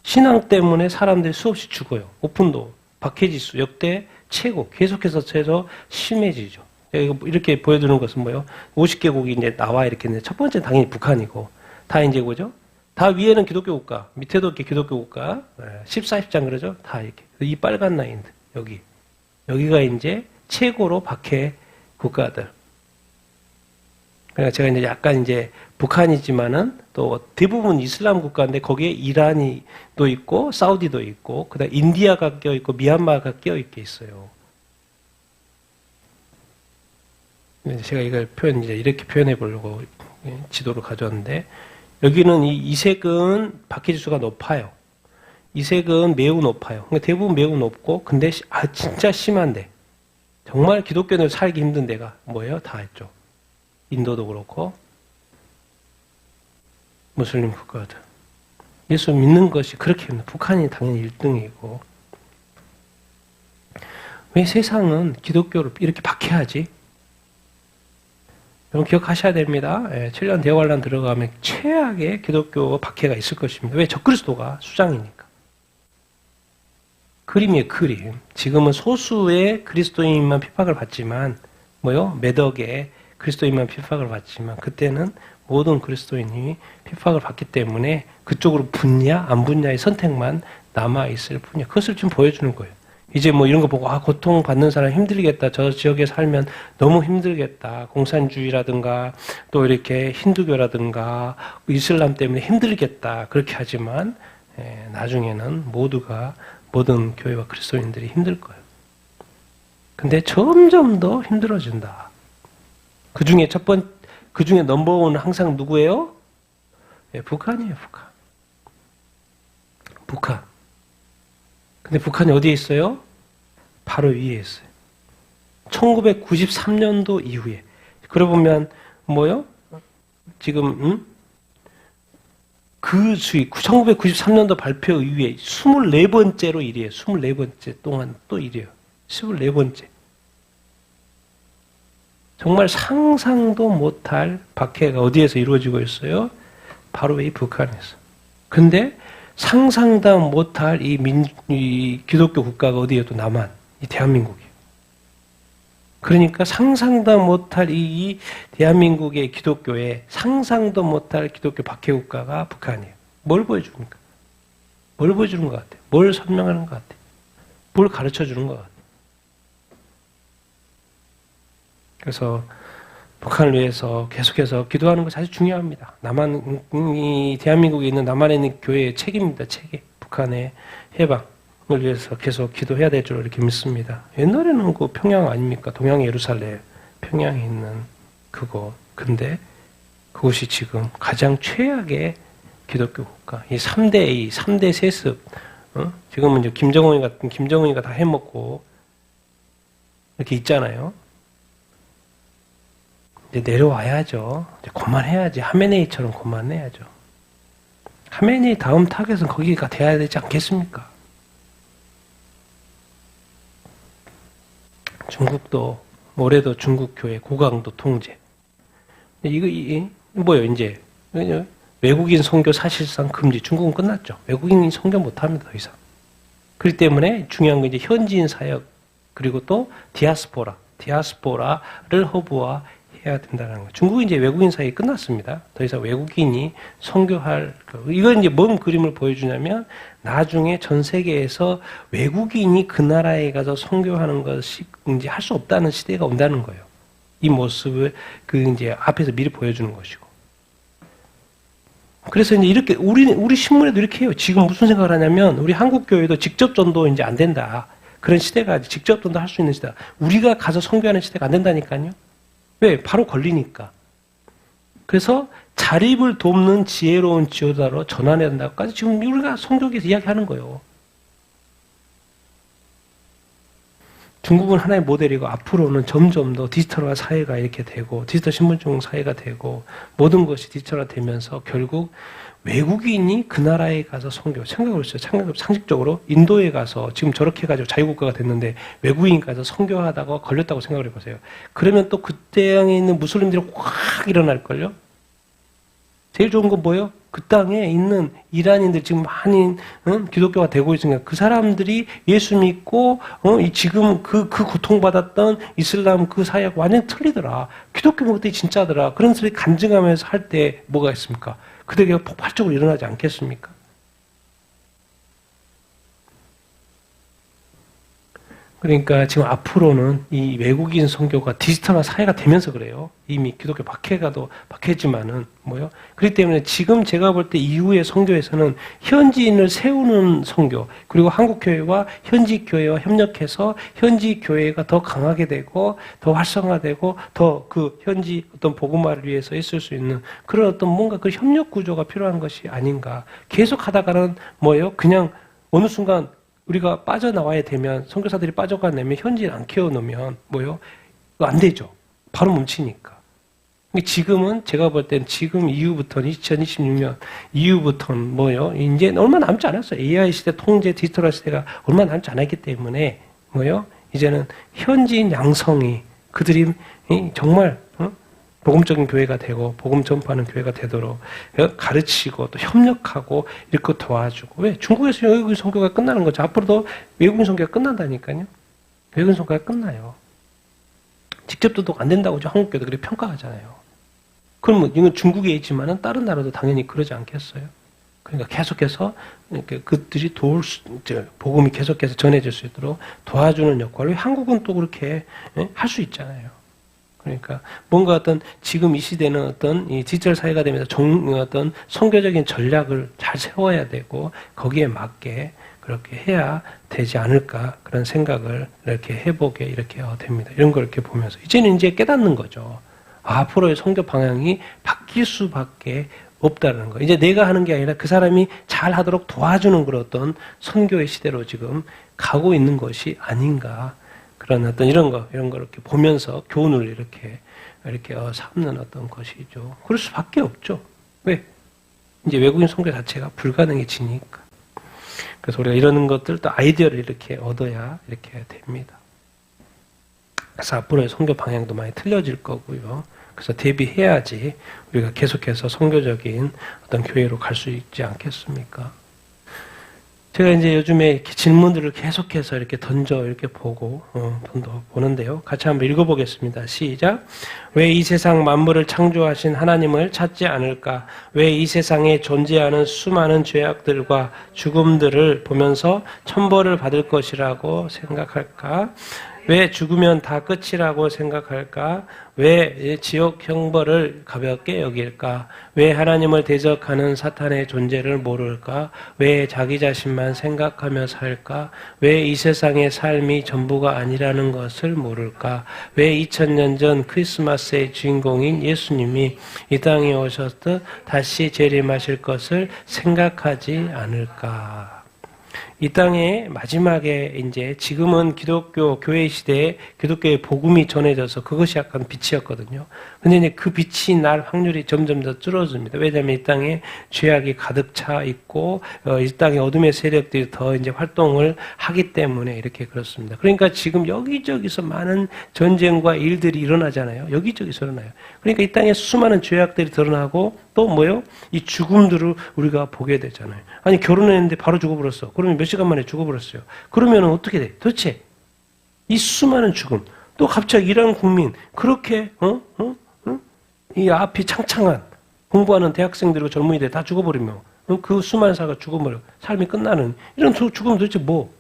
A: 신앙 때문에 사람들이 수없이 죽어요. 오픈도어 박해지수 역대 최고 계속해서 심해지죠. 이렇게 보여주는 것은 뭐예요? 50개국이 이제 나와 이렇게 있는데 첫 번째 당연히 북한이고 다 이제 뭐죠? 다 위에는 기독교 국가, 밑에도 이렇게 기독교 국가, 14, 10장 그러죠? 다 이렇게. 이 빨간 라인들 여기가 이제 최고로 박해 국가들. 그러니까 제가 이제 약간 이제 북한이지만은 또 대부분 이슬람 국가인데 거기에 이란이도 있고 사우디도 있고 그다음 인디아가 껴 있고 미얀마가 껴 있게 있어요. 제가 이걸 이제 이렇게 표현해 보려고 지도를 가져왔는데 여기는 이 이색은 박해지수가 높아요. 이색은 매우 높아요. 그러니까 대부분 매우 높고 근데 진짜 심한데 정말 기독교인들 살기 힘든 데가 뭐예요? 다 있죠. 인도도 그렇고 무슬림 국가들. 예수 믿는 것이 그렇게 힘든 북한이 당연히 1등이고 왜 세상은 기독교를 이렇게 박해하지? 여러분 기억하셔야 됩니다. 7년 대환란 들어가면 최악의 기독교 박해가 있을 것입니다. 왜? 적그리스도가 수장이니까. 그림이에요, 그림. 지금은 소수의 그리스도인만 핍박을 받지만 뭐요? 몇 억의 그리스도인만 핍박을 받지만 그때는 모든 그리스도인이 핍박을 받기 때문에 그쪽으로 붙냐 안 붙냐의 선택만 남아있을 뿐이야. 그것을 지금 보여주는 거예요. 이제 뭐 이런 거 보고 고통받는 사람 힘들겠다. 저 지역에 살면 너무 힘들겠다. 공산주의라든가 또 이렇게 힌두교라든가 이슬람 때문에 힘들겠다. 그렇게 하지만 나중에는 모두가 모든 교회와 그리스도인들이 힘들 거예요. 근데 점점 더 힘들어진다. 그 중에 넘버원은 항상 누구예요? 북한이에요, 북한. 북한. 근데 북한이 어디에 있어요? 바로 위에 있어요. 1993년도 이후에. 그러고 보면 뭐요? 지금 그 수익 1993년도 발표 이후에 24번째로 1위에요. 24번째 동안 또 1위에요. 24번째. 정말 상상도 못할 박해가 어디에서 이루어지고 있어요? 바로 이 북한에서. 근데 상상도 못할 이 기독교 국가가 어디에 또 남한, 이 대한민국이에요. 그러니까 상상도 못할 이 대한민국의 기독교에 상상도 못할 기독교 박해 국가가 북한이에요. 뭘 보여줍니까? 뭘 보여주는 것 같아요? 뭘 설명하는 것 같아요? 뭘 가르쳐 주는 것 같아요? 그래서 북한을 위해서 계속해서 기도하는 것이 아주 중요합니다. 이 대한민국에 있는 남한에 있는 교회의 책임입니다. 책임. 북한의 해방을 위해서 계속 기도해야 될 줄 이렇게 믿습니다. 옛날에는 그 평양 아닙니까? 동양 예루살렘, 평양에 있는 그곳. 근데 그곳이 지금 가장 최악의 기독교 국가. 이 3대 세습. 지금은 이제 김정은이가 다 해먹고 이렇게 있잖아요. 이제 내려와야죠. 이제 그만해야지. 하메네이처럼 그만해야죠. 하메네이 다음 타겟은 거기가 돼야 되지 않겠습니까? 중국도 올해도 중국 교회 고강도 통제. 이거 뭐요? 이제 외국인 선교 사실상 금지. 중국은 끝났죠. 외국인이 선교 못합니다. 더 이상. 그렇기 때문에 중요한 건 이제 현지인 사역 그리고 또 디아스포라를 허브화 해야 된다는 거예요. 중국이 이제 외국인 사역이 끝났습니다. 더 이상 외국인이 선교할 이건 이제 뭔 그림을 보여주냐면 나중에 전 세계에서 외국인이 그 나라에 가서 선교하는 것이 이제 할 수 없다는 시대가 온다는 거예요. 이 모습을 이제 앞에서 미리 보여주는 것이고. 그래서 이제 이렇게 우리 신문에도 이렇게 해요. 지금 무슨 생각을 하냐면 우리 한국 교회도 직접 전도 이제 안 된다. 그런 시대가 직접 전도 할 수 있는 시대다. 우리가 가서 선교하는 시대가 안 된다니까요. 왜? 바로 걸리니까. 그래서 자립을 돕는 지혜로운 지도자로 전환해야 된다고까지 지금 우리가 성경에서 이야기하는 거예요. 중국은 하나의 모델이고 앞으로는 점점 더 디지털화 사회가 이렇게 되고 디지털 신분증 사회가 되고 모든 것이 디지털화 되면서 결국 외국인이 그 나라에 가서 생각을 했어요. 상식적으로 인도에 가서 지금 저렇게 해가지고 자유국가가 됐는데 외국인 가서 선교하다가 걸렸다고 생각을 해보세요. 그러면 또 그 땅에 있는 무슬림들이 확 일어날걸요? 제일 좋은 건 뭐예요? 그 땅에 있는 이란인들 지금 많이 기독교가 되고 있으니까 그 사람들이 예수 믿고 지금 그 고통받았던 이슬람 그 사회가 완전히 틀리더라. 기독교 모델이 진짜더라. 그런 소리 간증하면서 할 때 뭐가 있습니까? 그들에게 폭발적으로 일어나지 않겠습니까? 그러니까 지금 앞으로는 이 외국인 선교가 디지털화 사회가 되면서 그래요. 이미 기독교 박해지만은 뭐요? 그렇기 때문에 지금 제가 볼 때 이후의 선교에서는 현지인을 세우는 선교, 그리고 한국 교회와 현지 교회와 협력해서 현지 교회가 더 강하게 되고 더 활성화되고 더 그 현지 어떤 복음화를 위해서 있을 수 있는 그런 어떤 뭔가 그 협력 구조가 필요한 것이 아닌가. 계속 하다가는 뭐예요? 그냥 어느 순간 우리가 빠져나와야 되면, 선교사들이 빠져가내면 현지인 안 키워놓으면 뭐요? 안 되죠. 바로 멈추니까. 지금은 제가 볼 땐 지금 이후부터는 2026년 이후부터는 뭐요? 이제 얼마 남지 않았어요. AI 시대, 통제, 디지털 시대가 얼마 남지 않았기 때문에 뭐요? 이제는 현지인 양성이 그들이 정말 복음적인 교회가 되고 복음 전파하는 교회가 되도록 가르치고 또 협력하고 이렇게 도와주고. 왜? 중국에서 외국인 선교가 끝나는 거죠. 앞으로도 외국인 선교가 끝난다니까요. 외국인 선교가 끝나요. 직접 도독 안 된다고 한국 교회도 그렇게 평가하잖아요. 그러면 이건 중국에 있지만은 다른 나라도 당연히 그러지 않겠어요. 그러니까 계속해서 그들이 복음이 계속해서 전해질 수 있도록 도와주는 역할을 한국은 또 그렇게 할 수 있잖아요. 그러니까 뭔가 어떤 지금 이 시대는 어떤 이 디지털 사회가 되면서 어떤 선교적인 전략을 잘 세워야 되고 거기에 맞게 그렇게 해야 되지 않을까 그런 생각을 이렇게 해보게 이렇게 됩니다. 이런 걸 이렇게 보면서 이제는 이제 깨닫는 거죠. 앞으로의 선교 방향이 바뀔 수밖에 없다는 거. 이제 내가 하는 게 아니라 그 사람이 잘 하도록 도와주는 그런 어떤 선교의 시대로 지금 가고 있는 것이 아닌가. 그런 어떤 이런 거 이렇게 보면서 교훈을 이렇게 삼는 어떤 것이죠. 그럴 수밖에 없죠. 왜? 이제 외국인 선교 자체가 불가능해지니까. 그래서 우리가 이런 것들 또 아이디어를 이렇게 얻어야 이렇게 됩니다. 그래서 앞으로의 선교 방향도 많이 틀려질 거고요. 그래서 대비해야지 우리가 계속해서 선교적인 어떤 교회로 갈 수 있지 않겠습니까? 제가 이제 요즘에 이렇게 질문들을 계속해서 이렇게 이렇게 보는데요. 같이 한번 읽어보겠습니다. 시작. 왜 이 세상 만물을 창조하신 하나님을 찾지 않을까? 왜 이 세상에 존재하는 수많은 죄악들과 죽음들을 보면서 천벌을 받을 것이라고 생각할까? 왜 죽으면 다 끝이라고 생각할까? 왜 지옥 형벌을 가볍게 여길까? 왜 하나님을 대적하는 사탄의 존재를 모를까? 왜 자기 자신만 생각하며 살까? 왜 이 세상의 삶이 전부가 아니라는 것을 모를까? 왜 2000년 전 크리스마스의 주인공인 예수님이 이 땅에 오셨듯 다시 재림하실 것을 생각하지 않을까? 이 땅의 마지막에 이제 지금은 기독교 교회 시대에 기독교의 복음이 전해져서 그것이 약간 빛이었거든요. 근데 이제 그 빛이 날 확률이 점점 더 줄어듭니다. 왜냐하면 이 땅에 죄악이 가득 차 있고 이 땅에 어둠의 세력들이 더 이제 활동을 하기 때문에 이렇게 그렇습니다. 그러니까 지금 여기저기서 많은 전쟁과 일들이 일어나잖아요. 여기저기서 일어나요. 그러니까 이 땅에 수많은 죄악들이 드러나고 또 뭐요? 이 죽음들을 우리가 보게 되잖아요. 아니 결혼했는데 바로 죽어버렸어. 그러면 몇 시간 만에 죽어버렸어요. 그러면 어떻게 돼? 도대체 이 수많은 죽음, 또 갑자기 이란 국민 그렇게 이 앞이 창창한 공부하는 대학생들과 젊은이들 다 죽어버리면 그 수많은 사람가 죽어버려 삶이 끝나는 이런 죽음 도대체 뭐?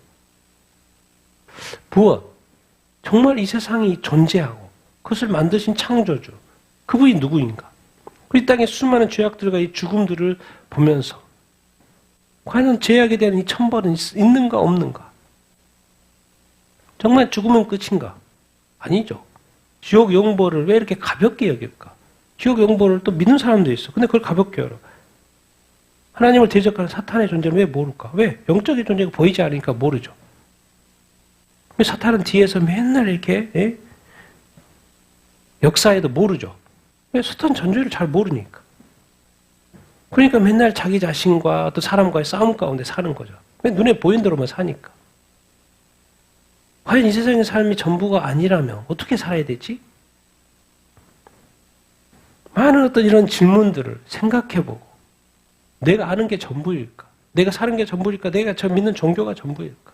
A: 무엇? 정말 이 세상이 존재하고 그것을 만드신 창조주 그분이 누구인가? 이 땅에 수많은 죄악들과 이 죽음들을 보면서 과연 죄악에 대한 이 천벌은 있는가 없는가? 정말 죽으면 끝인가? 아니죠. 지옥 영벌을 왜 이렇게 가볍게 여길까? 지옥 영벌을 또 믿는 사람도 있어. 근데 그걸 가볍게 여겨. 하나님을 대적하는 사탄의 존재를 왜 모를까? 왜? 영적인 존재가 보이지 않으니까 모르죠. 사탄은 뒤에서 맨날 이렇게 역사에도 모르죠. 왜? 사탄 존재를 잘 모르니까. 그러니까 맨날 자기 자신과 또 사람과의 싸움 가운데 사는 거죠. 왜? 눈에 보이는 대로만 사니까. 과연 이 세상의 삶이 전부가 아니라면 어떻게 살아야 되지? 많은 어떤 이런 질문들을 생각해보고 내가 아는 게 전부일까? 내가 사는 게 전부일까? 내가 믿는 종교가 전부일까?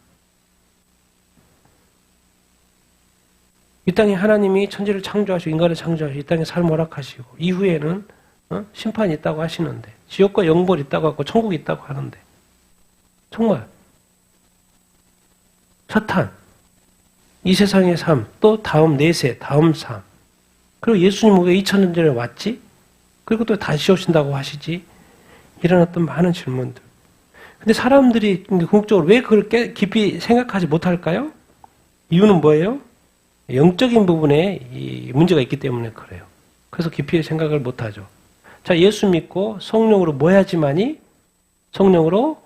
A: 이 땅에 하나님이 천지를 창조하시고 인간을 창조하시고 이 땅에 삶을 허락하시고 이후에는 심판이 있다고 하시는데 지옥과 영벌이 있다고 하고 천국이 있다고 하는데 정말 사탄 이 세상의 삶, 또 다음 내세, 다음 삶. 그리고 예수님 왜 2000년 전에 왔지? 그리고 또 다시 오신다고 하시지? 이런 어떤 많은 질문들. 근데 사람들이 궁극적으로 왜 그걸 깊이 생각하지 못할까요? 이유는 뭐예요? 영적인 부분에 이 문제가 있기 때문에 그래요. 그래서 깊이 생각을 못하죠. 자, 예수 믿고 성령으로 뭐 해야지만이? 성령으로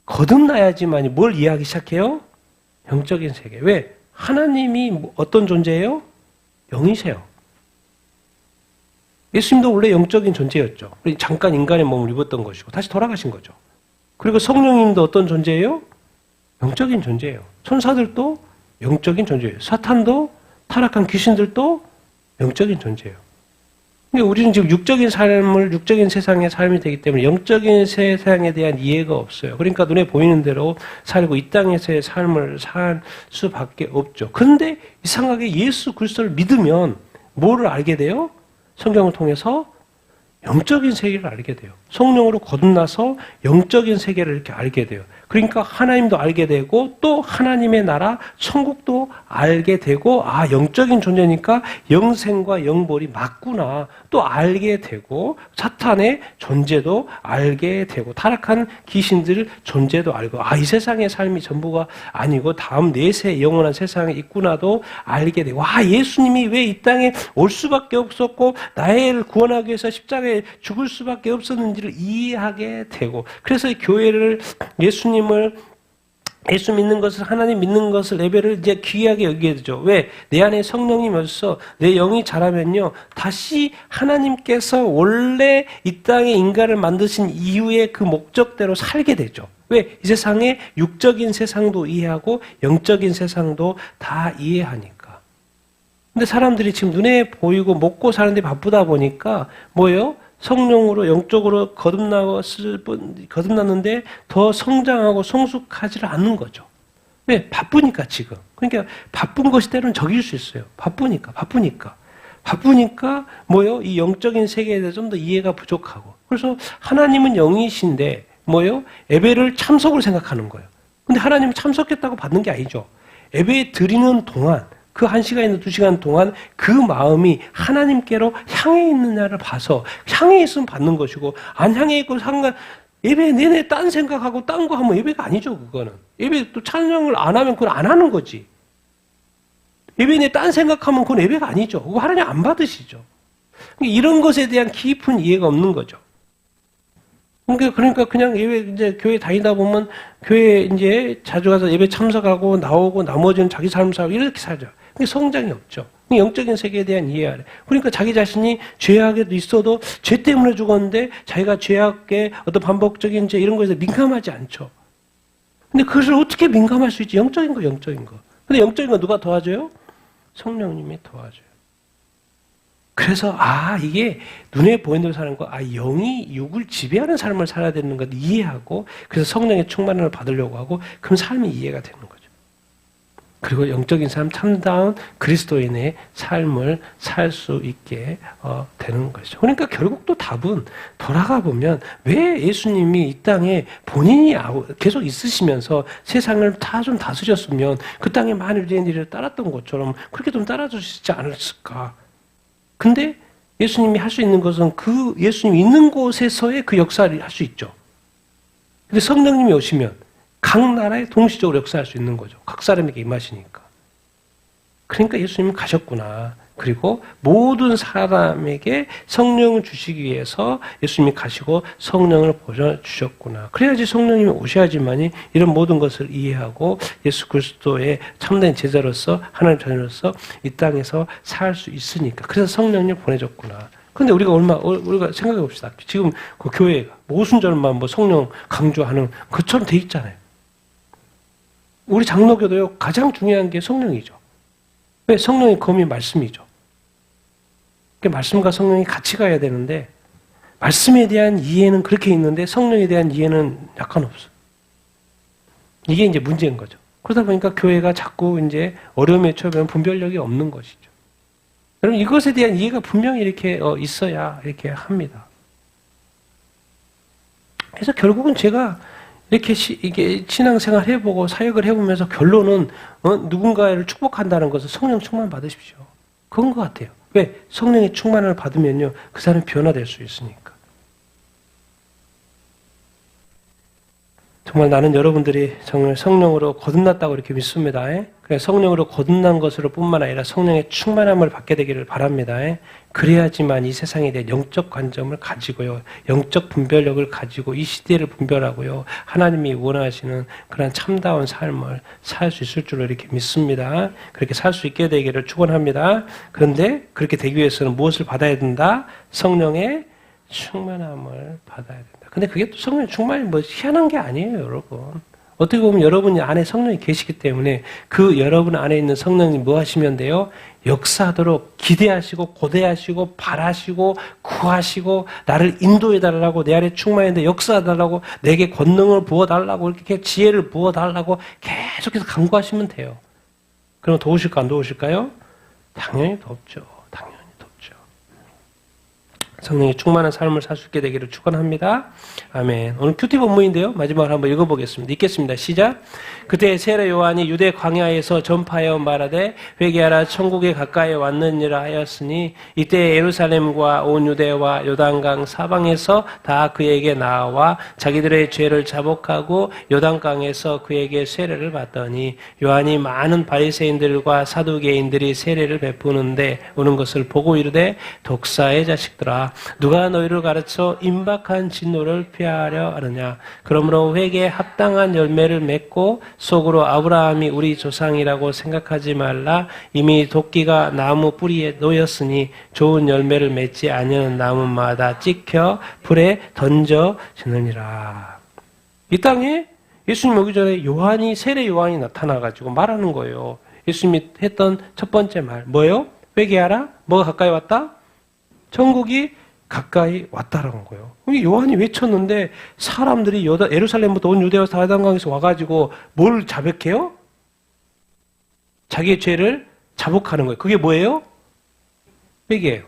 A: 거듭나야지만이 뭘 이해하기 시작해요? 영적인 세계. 왜? 하나님이 어떤 존재예요? 영이세요. 예수님도 원래 영적인 존재였죠. 잠깐 인간의 몸을 입었던 것이고 다시 돌아가신 거죠. 그리고 성령님도 어떤 존재예요? 영적인 존재예요. 천사들도 영적인 존재예요. 사탄도 타락한 귀신들도 영적인 존재예요. 그러니까 우리는 지금 육적인 세상의 삶이 되기 때문에 영적인 세상에 대한 이해가 없어요. 그러니까 눈에 보이는 대로 살고 이 땅에서의 삶을 살 수밖에 없죠. 그런데 이상하게 예수 그리스도를 믿으면 뭐를 알게 돼요? 성경을 통해서 영적인 세계를 알게 돼요. 성령으로 거듭나서 영적인 세계를 이렇게 알게 돼요. 그러니까 하나님도 알게 되고 또 하나님의 나라 천국도 알게 되고 아 영적인 존재니까 영생과 영벌이 맞구나 또 알게 되고 사탄의 존재도 알게 되고 타락한 귀신들 존재도 알고 아 이 세상의 삶이 전부가 아니고 다음 내세 영원한 세상에 있구나도 알게 되고 아 예수님이 왜 이 땅에 올 수밖에 없었고 나를 구원하기 위해서 십자가에 죽을 수밖에 없었는지를 이해하게 되고 그래서 교회를 예수 믿는 것을 하나님 믿는 것을 예배를 이제 귀하게 여기게 되죠. 왜? 내 안에 성령이 면서 내 영이 자라면요. 다시 하나님께서 원래 이 땅에 인간을 만드신 이후의 그 목적대로 살게 되죠. 왜? 이 세상의 육적인 세상도 이해하고 영적인 세상도 다 이해하니까. 근데 사람들이 지금 눈에 보이고 먹고 사는데 바쁘다 보니까 뭐예요? 성령으로 영적으로 거듭났는데 더 성장하고 성숙하지를 않는 거죠. 왜? 바쁘니까 지금. 그러니까 바쁜 것이 때로는 적일 수 있어요. 바쁘니까 뭐예요? 이 영적인 세계에 대해서 좀 더 이해가 부족하고. 그래서 하나님은 영이신데 뭐예요? 예배를 참석을 생각하는 거예요. 근데 하나님은 참석했다고 받는 게 아니죠. 예배 드리는 동안 그 1시간이나 2시간 동안 그 마음이 하나님께로 향해 있느냐를 봐서 향해 있으면 받는 것이고 안 향해 있고 예배 내내 딴 생각하고 딴 거 하면 예배가 아니죠. 그거는. 예배 또 찬양을 안 하면 그걸 안 하는 거지. 예배 내내 딴 생각하면 그건 예배가 아니죠. 그거 하나님 안 받으시죠. 이런 것에 대한 깊은 이해가 없는 거죠. 그러니까 그냥 예배 이제 교회 다니다 보면 교회 이제 자주 가서 예배 참석하고 나오고 나머지는 자기 삶 살고 이렇게 살죠. 성장이 없죠. 영적인 세계에 대한 이해하래. 그러니까 자기 자신이 죄악에도 있어도 죄 때문에 죽었는데 자기가 죄악에 어떤 반복적인 죄 이런 거에서 민감하지 않죠. 근데 그것을 어떻게 민감할 수 있지? 영적인 거. 근데 영적인 거 누가 도와줘요? 성령님이 도와줘요. 그래서 이게 눈에 보이는 대로 사는 거, 영이 육을 지배하는 삶을 살아야 되는 걸 이해하고 그래서 성령의 충만함을 받으려고 하고 그럼 삶이 이해가 되는 거죠. 그리고 영적인 삶, 참다운 그리스도인의 삶을 살 수 있게 되는 것이죠. 그러니까 결국 또 답은 돌아가 보면 왜 예수님이 이 땅에 본인이 계속 있으시면서 세상을 다 좀 다스렸으면 그 땅에 많은 유대인들이 따랐던 것처럼 그렇게 좀 따라주시지 않았을까? 근데 예수님이 할 수 있는 것은 그 예수님이 있는 곳에서의 그 역사를 할 수 있죠. 근데 성령님이 오시면 각 나라에 동시적으로 역사할 수 있는 거죠. 각 사람에게 임하시니까. 그러니까 예수님이 가셨구나. 그리고 모든 사람에게 성령을 주시기 위해서 예수님이 가시고 성령을 보내주셨구나. 그래야지 성령님이 오셔야지만이 이런 모든 것을 이해하고 예수 그리스도의 참된 제자로서 하나님 자녀로서 이 땅에서 살 수 있으니까. 그래서 성령님을 보내줬구나. 근데 우리가 생각해 봅시다. 지금 그 교회가 모순절만 성령 강조하는 것처럼 돼 있잖아요. 우리 장로교도요, 가장 중요한 게 성령이죠. 왜? 성령의 검이 말씀이죠. 말씀과 성령이 같이 가야 되는데, 말씀에 대한 이해는 그렇게 있는데, 성령에 대한 이해는 약간 없어요. 이게 이제 문제인 거죠. 그러다 보니까 교회가 자꾸 이제 어려움에 처하면 분별력이 없는 것이죠. 여러분, 이것에 대한 이해가 분명히 이렇게 있어야 이렇게 합니다. 그래서 결국은 제가 이렇게 이게 신앙생활 해보고 사역을 해보면서 결론은 누군가를 축복한다는 것은 성령 충만 받으십시오. 그건 것 같아요. 왜? 성령의 충만을 받으면요, 그 사람이 변화될 수 있으니까. 정말 나는 여러분들이 정말 성령으로 거듭났다고 이렇게 믿습니다. 그래서 성령으로 거듭난 것으로 뿐만 아니라 성령의 충만함을 받게 되기를 바랍니다. 그래야지만 이 세상에 대한 영적 관점을 가지고요, 영적 분별력을 가지고 이 시대를 분별하고요, 하나님이 원하시는 그런 참다운 삶을 살 수 있을 줄로 이렇게 믿습니다. 그렇게 살 수 있게 되기를 축원합니다. 그런데 그렇게 되기 위해서는 무엇을 받아야 된다? 성령의 충만함을 받아야 된다. 근데 그게 또 성령의 충만이 뭐 희한한 게 아니에요, 여러분. 어떻게 보면 여러분 안에 성령이 계시기 때문에 그 여러분 안에 있는 성령이 뭐 하시면 돼요? 역사하도록 기대하시고 고대하시고 바라시고 구하시고 나를 인도해달라고, 내 안에 충만한데 역사해달라고, 내게 권능을 부어달라고, 이렇게 지혜를 부어달라고 계속해서 간구하시면 돼요. 그럼 도우실까 안 도우실까요? 당연히 돕죠. 당연히 돕죠. 성령의 충만한 삶을 살 수 있게 되기를 축원합니다. 아멘. 오늘 큐티 본문인데요, 마지막으로 한번 읽어보겠습니다. 읽겠습니다. 시작. 그때 세례 요한이 유대 광야에서 전파하여 말하되 회개하라, 천국에 가까이 왔느니라 하였으니 이때 예루살렘과 온 유대와 요단강 사방에서 다 그에게 나와 자기들의 죄를 자복하고 요단강에서 그에게 세례를 받더니 요한이 많은 바리새인들과 사두개인들이 세례를 베푸는데 오는 것을 보고 이르되 독사의 자식들아, 누가 너희를 가르쳐 임박한 진노를 피하려 하느냐. 그러므로 회개에 합당한 열매를 맺고 속으로 아브라함이 우리 조상이라고 생각하지 말라. 이미 도끼가 나무 뿌리에 놓였으니 좋은 열매를 맺지 아니하는 나무마다 찍혀 불에 던져지느니라. 이 땅에 예수님 오기 전에 요한이, 세례 요한이 나타나가지고 말하는 거예요. 예수님이 했던 첫 번째 말 뭐예요? 회개하라. 뭐가 가까이 왔다? 천국이 가까이 왔다라는 거예요. 요한이 외쳤는데 사람들이 예루살렘부터 온 유대와 사단강에서 와가지고 뭘 자백해요? 자기의 죄를 자복하는 거예요. 그게 뭐예요? 회개예요.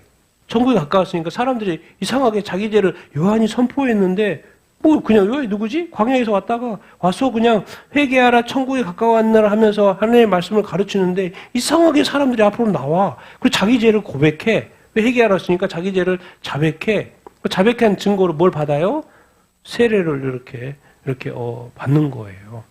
A: 천국이 가까웠으니까 사람들이 이상하게 자기 죄를 요한이 선포했는데 뭐 그냥 요한이 누구지? 광야에서 왔다가 와서 그냥 회개하라, 천국에 가까웠느라 하면서 하나님의 말씀을 가르치는데 이상하게 사람들이 앞으로 나와. 그리고 자기 죄를 고백해. 회개하라 했으니까 자기 죄를 자백해. 자백한 증거로 뭘 받아요? 세례를 이렇게 받는 거예요.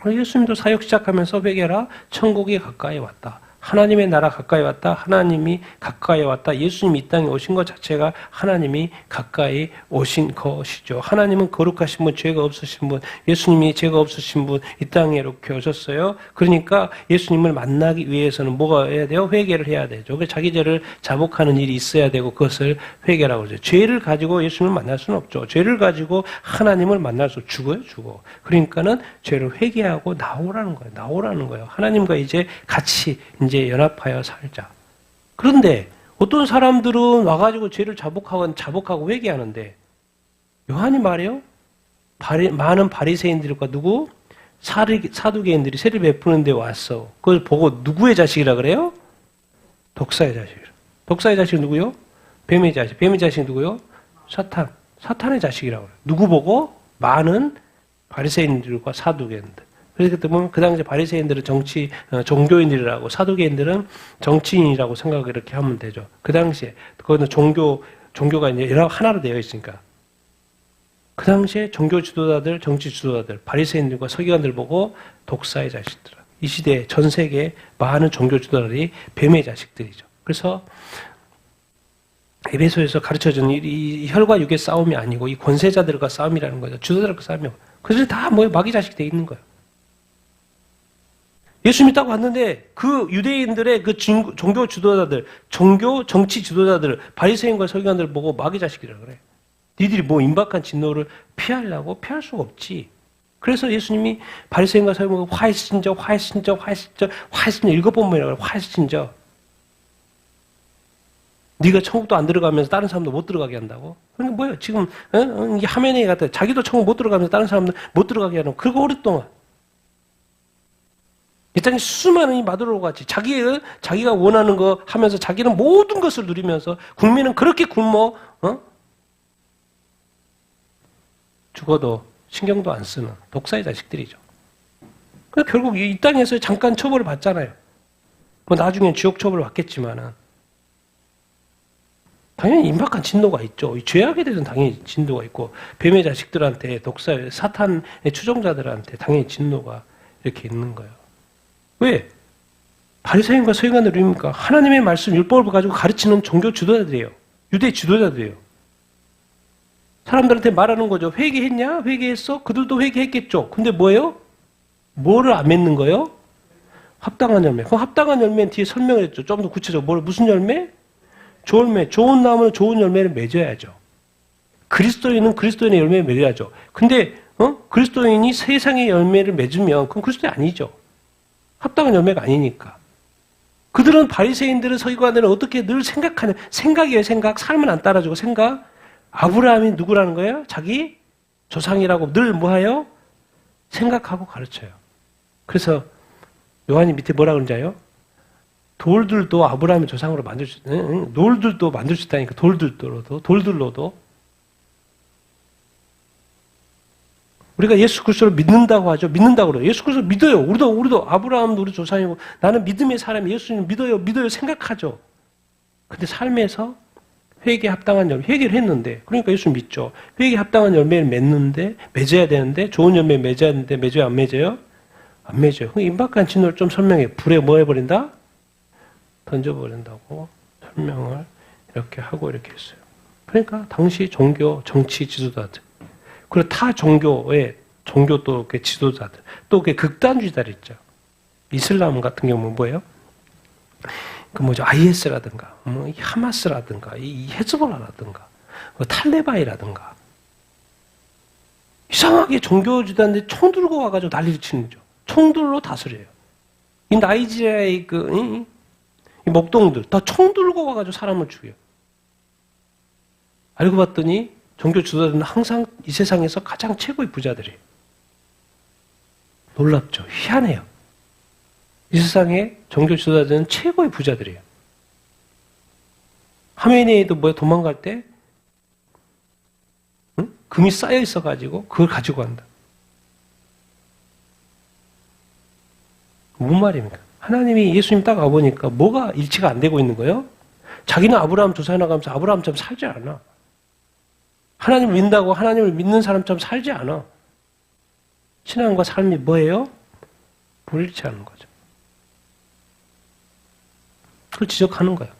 A: 예수님도 사역 시작하면서 회개하라, 천국이 가까이 왔다. 하나님의 나라 가까이 왔다. 하나님이 가까이 왔다. 예수님이 이 땅에 오신 것 자체가 하나님이 가까이 오신 것이죠. 하나님은 거룩하신 분, 죄가 없으신 분, 예수님이 죄가 없으신 분 이 땅에 이렇게 오셨어요. 그러니까 예수님을 만나기 위해서는 뭐가 해야 돼요? 회개를 해야 되죠. 그래서 자기 죄를 자복하는 일이 있어야 되고 그것을 회개라고 그러죠. 죄를 가지고 예수님을 만날 수는 없죠. 죄를 가지고 하나님을 만날 수 죽어요, 죽어. 그러니까는 죄를 회개하고 나오라는 거예요. 나오라는 거예요. 하나님과 이제 같이 이제 연합하여 살자. 그런데 어떤 사람들은 와가지고 죄를 자복하고 회개하는데 요한이 말해요. 많은 바리새인들과 누구? 사두개인들이 세례 베푸는 데 왔어. 그걸 보고 누구의 자식이라 그래요? 독사의 자식이라. 독사의 자식은 누구요? 뱀의 자식. 뱀의 자식은 누구요? 사탄의 자식이라고 그래요. 누구 보고? 많은 바리새인들과 사두개인들. 그렇기 때문에 그 당시 바리새인들은 종교인들이라고, 사두개인들은 정치인이라고 생각을 이렇게 하면 되죠. 그 당시에 그거는 종교가 이제 여러 하나로 되어 있으니까. 그 당시에 종교 지도자들, 정치 지도자들, 바리새인들과 서기관들 보고 독사의 자식들. 이 시대에 전 세계 많은 종교 지도자들이 뱀의 자식들이죠. 그래서 에베소에서 가르쳐주는 이 혈과 육의 싸움이 아니고 이 권세자들과 싸움이라는 거죠. 지도자들과 싸움이요. 그래서 다 마귀 자식 돼 있는 거예요. 예수님이 딱 왔는데 그 유대인들의 그 종교 지도자들, 정치 지도자들, 바리새인과 서기관들 보고 마귀 자식이라고 그래. 니들이 뭐 임박한 진노를 피하려고? 피할 수가 없지. 그래서 예수님이 바리새인과 서기관과 화해신저 7번이라고 그래. 화해신저. 네가 천국도 안 들어가면서 다른 사람도 못 들어가게 한다고? 그러니까 뭐예요? 지금 이게 하메네이 같아. 자기도 천국 못 들어가면서 다른 사람들 못 들어가게 하는 거. 그거 오랫동안. 이 땅에 수많은 이 마두로 같이 자기가 원하는 거 하면서 자기는 모든 것을 누리면서 국민은 그렇게 굶어 죽어도 신경도 안 쓰는 독사의 자식들이죠. 그러니까 결국 이 땅에서 잠깐 처벌을 받잖아요. 뭐 나중엔 지옥 처벌을 받겠지만은 당연히 임박한 진노가 있죠. 이 죄악에 대해서는 당연히 진노가 있고 뱀의 자식들한테 독사의 사탄의 추종자들한테 당연히 진노가 이렇게 있는 거예요. 왜? 바리새인과 서기관들입니까? 하나님의 말씀 율법을 가지고 가르치는 종교 지도자들이에요. 유대 지도자들이에요. 사람들한테 말하는 거죠. 회개했냐? 회개했어? 그들도 회개했겠죠. 근데 뭐예요? 뭐를 안 맺는 거예요? 합당한 열매. 그 합당한 열매는 뒤에 설명을 했죠. 좀 더 구체적으로. 무슨 열매? 좋은 좋은 나무는 좋은 열매를 맺어야죠. 그리스도인은 그리스도인의 열매를 맺어야죠. 근데 그리스도인이 세상의 열매를 맺으면 그건 그리스도인이 아니죠. 합당한 열매가 아니니까. 그들은 바리새인들은 서기관들은 어떻게 늘 생각하는 생각이에요. 생각. 삶은 안 따라주고 생각. 아브라함이 누구라는 거예요? 자기 조상이라고 늘 뭐해요? 생각하고 가르쳐요. 그래서 요한이 밑에 뭐라 그런지 아요? 돌들도 아브라함의 조상으로 만들 수, 돌들도 만들 수 있다니까. 돌들로도. 우리가 예수 그리스도를 믿는다고 하죠. 믿는다고 그래요. 예수 그리스도를 믿어요. 우리도 아브라함도 우리 조상이고 나는 믿음의 사람이 예수님 믿어요 생각하죠. 근데 삶에서 회개에 합당한 열매, 회개를 했는데, 그러니까 예수 믿죠. 회개에 합당한 열매를 맺어야 되는데, 좋은 열매 맺어야 되는데, 맺어요, 안 맺어요? 안 맺어요. 임박한 진노를 좀 설명해. 불에 뭐 해버린다? 던져버린다고 설명을 이렇게 하고 이렇게 했어요. 그러니까 당시 종교, 정치 지도자들, 그리고 타 종교의 종교 또 이렇게 지도자들, 또 이렇게 극단주의자들 있죠. 이슬람 같은 경우는 뭐예요? IS라든가, 하마스라든가, 이 헤즈볼라라든가, 탈레바이라든가. 이상하게 종교 지도자인데 총 들고 와가지고 난리를 치는 거죠. 총들로 다스려요. 이 나이지리아의 이 목동들 다 총 들고 와가지고 사람을 죽여요. 알고 봤더니 종교 지도자들은 항상 이 세상에서 가장 최고의 부자들이에요. 놀랍죠. 희한해요. 이 세상의 종교 지도자들은 최고의 부자들이에요. 하메네이도 도망갈 때 금이 쌓여 있어가지고 그걸 가지고 간다. 무슨 말입니까? 하나님이 예수님 딱 와보니까 뭐가 일치가 안 되고 있는 거예요? 자기는 아브라함 조상에 나가면서 아브라함처럼 살지 않아. 하나님을 믿는다고 하나님을 믿는 사람처럼 살지 않아. 신앙과 삶이 뭐예요? 불일치하는 거죠. 그걸 지적하는 거예요.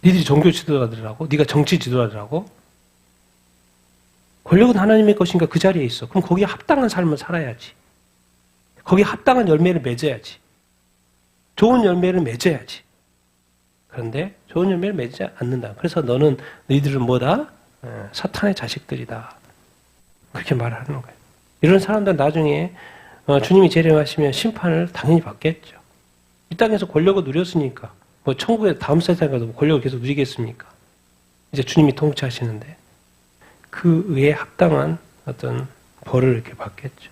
A: 니들이 종교 지도자들이라고? 네가 정치 지도자들이라고? 권력은 하나님의 것인가 그 자리에 있어. 그럼 거기에 합당한 삶을 살아야지. 거기에 합당한 열매를 맺어야지. 좋은 열매를 맺어야지. 그런데 좋은 열매를 맺지 않는다. 그래서 너희들은 뭐다? 사탄의 자식들이다. 그렇게 말을 하는 거예요. 이런 사람들은 나중에 주님이 재림하시면 심판을 당연히 받겠죠. 이 땅에서 권력을 누렸으니까 천국에 다음 세상에 가도 권력을 계속 누리겠습니까? 이제 주님이 통치하시는데 그 의에 합당한 어떤 벌을 이렇게 받겠죠.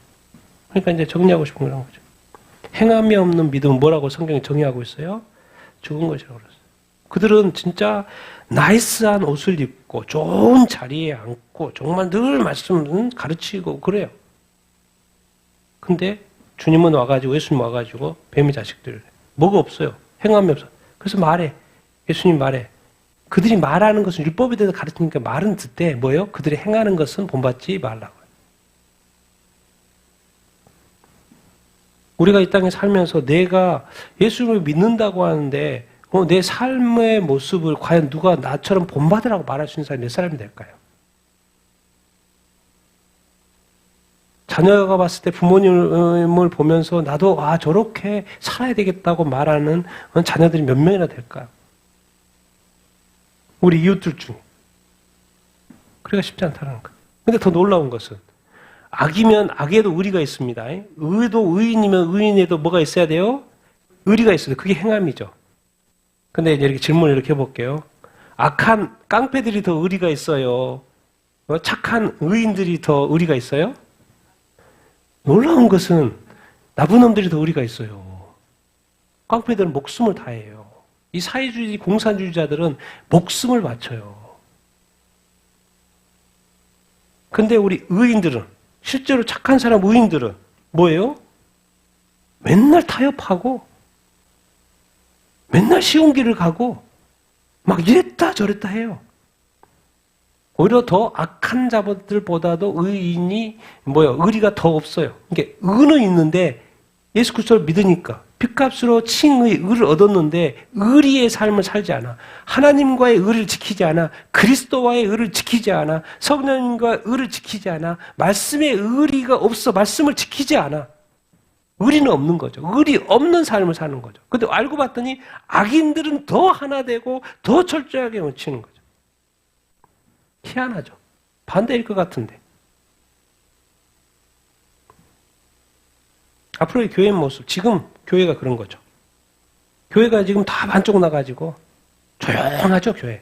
A: 그러니까 이제 정리하고 싶은 그런 거죠. 행함이 없는 믿음은 뭐라고 성경이 정의하고 있어요? 죽은 것이라고 그랬어요. 그들은 진짜 나이스한 옷을 입고 좋은 자리에 앉고 정말 늘 말씀을 가르치고 그래요. 근데 주님은 와가지고 예수님 와가지고 뱀의 자식들 뭐가 없어요. 행함이 없어. 그래서 말해. 예수님 말해. 그들이 말하는 것은 율법에 대해서 가르치니까 말은 듣되 뭐예요? 그들이 행하는 것은 본받지 말라고. 우리가 이 땅에 살면서 내가 예수님을 믿는다고 하는데 내 삶의 모습을 과연 누가 나처럼 본받으라고 말할 수 있는 사람이 몇 사람이 될까요? 자녀가 봤을 때 부모님을 보면서 나도 저렇게 살아야 되겠다고 말하는 자녀들이 몇 명이나 될까요? 우리 이웃들 중에. 그래가 쉽지 않다는 거예요. 근데 더 놀라운 것은 악이면 악에도 의리가 있습니다. 의도 의인이면 의인에도 뭐가 있어야 돼요? 의리가 있어요. 그게 행함이죠. 근데 이제 이렇게 질문을 이렇게 해볼게요. 악한 깡패들이 더 의리가 있어요? 착한 의인들이 더 의리가 있어요? 놀라운 것은 나쁜 놈들이 더 의리가 있어요. 깡패들은 목숨을 다해요. 이 사회주의 공산주의자들은 목숨을 바쳐요. 근데 우리 의인들은 실제로 착한 사람, 의인들은 뭐예요? 맨날 타협하고 맨날 쉬운 길을 가고 막 이랬다 저랬다 해요. 오히려 더 악한 자들보다도 의인이 의리가 더 없어요. 이게 의는 있는데 예수 그리스도를 믿으니까 핏값으로 칭의 의를 얻었는데 의리의 삶을 살지 않아. 하나님과의 의를 지키지 않아. 그리스도와의 의를 지키지 않아. 성령님과의 의를 지키지 않아. 말씀의 의리가 없어. 말씀을 지키지 않아. 의리는 없는 거죠. 의리 없는 삶을 사는 거죠. 근데 알고 봤더니 악인들은 더 하나 되고 더 철저하게 얹히는 거죠. 희한하죠. 반대일 것 같은데. 앞으로의 교회의 모습, 지금 교회가 그런 거죠. 교회가 지금 다 반쪽 나가지고 조용하죠, 교회.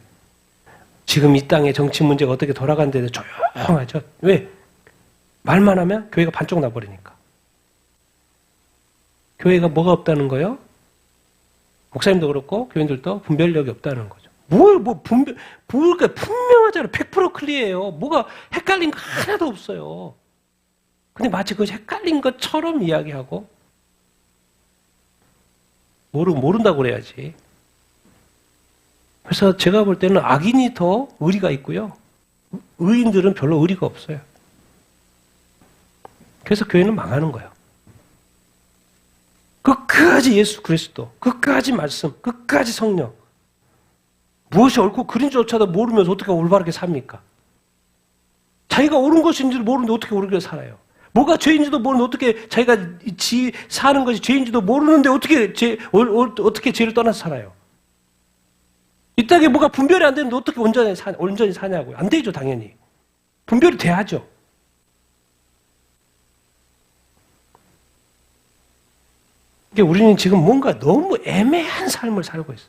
A: 지금 이 땅의 정치 문제가 어떻게 돌아가는데 조용하죠. 왜? 말만 하면 교회가 반쪽 나버리니까. 교회가 뭐가 없다는 거예요? 목사님도 그렇고 교인들도 분별력이 없다는 거죠. 그러니까 분명하잖아요. 100% 클리어해요. 뭐가 헷갈린 거 하나도 없어요. 근데 마치 그 헷갈린 것처럼 이야기하고 모른다고 그래야지. 그래서 제가 볼 때는 악인이 더 의리가 있고요. 의인들은 별로 의리가 없어요. 그래서 교회는 망하는 거예요. 끝까지 예수 그리스도, 끝까지 말씀, 끝까지 성령. 무엇이 옳고 그린조차도 모르면서 어떻게 올바르게 삽니까? 자기가 옳은 것인지도 모르는데 어떻게 옳게 살아요? 뭐가 죄인지도 모르는데 어떻게 자기가 사는 것이 죄인지도 모르는데 어떻게 죄를 떠나서 살아요? 이 땅에 뭐가 분별이 안 되는데 어떻게 온전히 사냐고요? 안 되죠, 당연히. 분별이 돼야죠. 그러니까 우리는 지금 뭔가 너무 애매한 삶을 살고 있어요.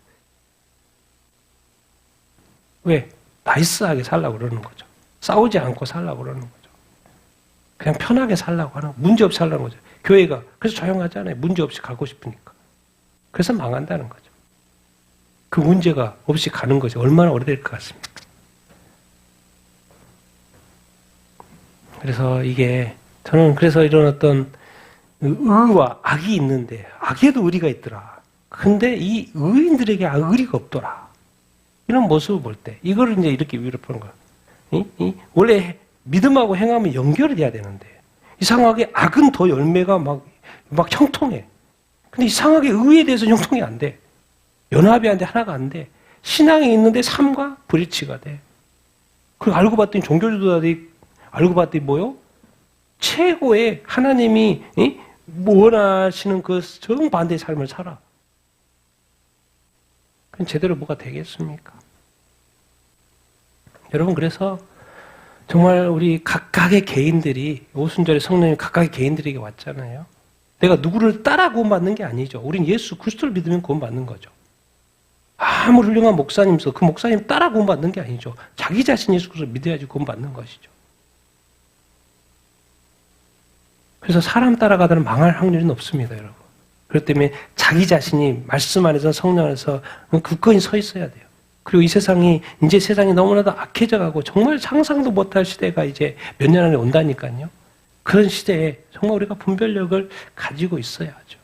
A: 왜? 나이스하게 살려고 그러는 거죠. 싸우지 않고 살려고 그러는 거죠. 그냥 편하게 살려고 하는 거죠. 문제없이 살려는 거죠. 교회가. 그래서 조용하잖아요. 문제없이 가고 싶으니까. 그래서 망한다는 거죠. 그 문제가 없이 가는 것이 얼마나 오래될 것 같습니까? 그래서 저는 그래서 이런 어떤 의와 악이 있는데 악에도 의리가 있더라. 근데 이 의인들에게 의리가 없더라. 이런 모습을 볼 때 이거를 이제 이렇게 위로 보는 거야. 원래 믿음하고 행함이 연결이 돼야 되는데 이상하게 악은 더 열매가 막 형통해. 근데 이상하게 의에 대해서 형통이 안 돼. 연합이 안 돼. 하나가 안 돼. 신앙이 있는데 삶과 불일치가 돼. 그리고 알고 봤더니 종교주도자들이 알고 봤더니 뭐요? 최고의 하나님이 원하시는 그 정반대의 삶을 살아. 그럼 제대로 뭐가 되겠습니까? 여러분, 그래서 정말 우리 각각의 개인들이 오순절에 성령님 각각의 개인들에게 왔잖아요. 내가 누구를 따라 구원받는 게 아니죠. 우린 예수 그리스도를 믿으면 구원받는 거죠. 아무리 훌륭한 목사님도 그 목사님 따라 구원받는 게 아니죠. 자기 자신 예수 그리스도를 믿어야지 구원받는 것이죠. 그래서 사람 따라가다는 망할 확률이 높습니다, 여러분. 그렇기 때문에 자기 자신이 말씀 안에서 성령 안에서 굳건히 서 있어야 돼요. 그리고 이 세상이 너무나도 악해져 가고 정말 상상도 못할 시대가 이제 몇 년 안에 온다니까요. 그런 시대에 정말 우리가 분별력을 가지고 있어야 하죠.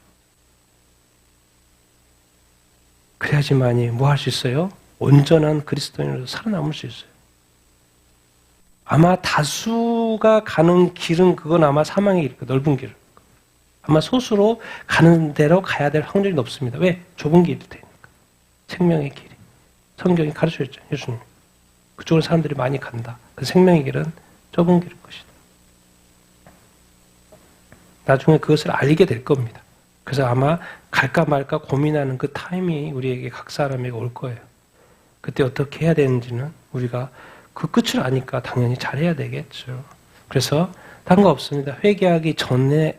A: 그래야지만이 뭐 할 수 있어요? 온전한 그리스도인으로 살아남을 수 있어요. 아마 다수가 가는 길은 그건 아마 사망의 길, 넓은 길. 아마 소수로 가는 대로 가야 될 확률이 높습니다. 왜? 좁은 길이 되니까. 생명의 길이. 성경이 가르쳐줬죠. 예수님. 그쪽으로 사람들이 많이 간다. 그 생명의 길은 좁은 길일 것이다. 나중에 그것을 알게 될 겁니다. 그래서 아마 갈까 말까 고민하는 그 타임이 우리에게 각 사람에게 올 거예요. 그때 어떻게 해야 되는지는 우리가 그 끝을 아니까 당연히 잘해야 되겠죠. 그래서 다른 거 없습니다. 회개하기 전의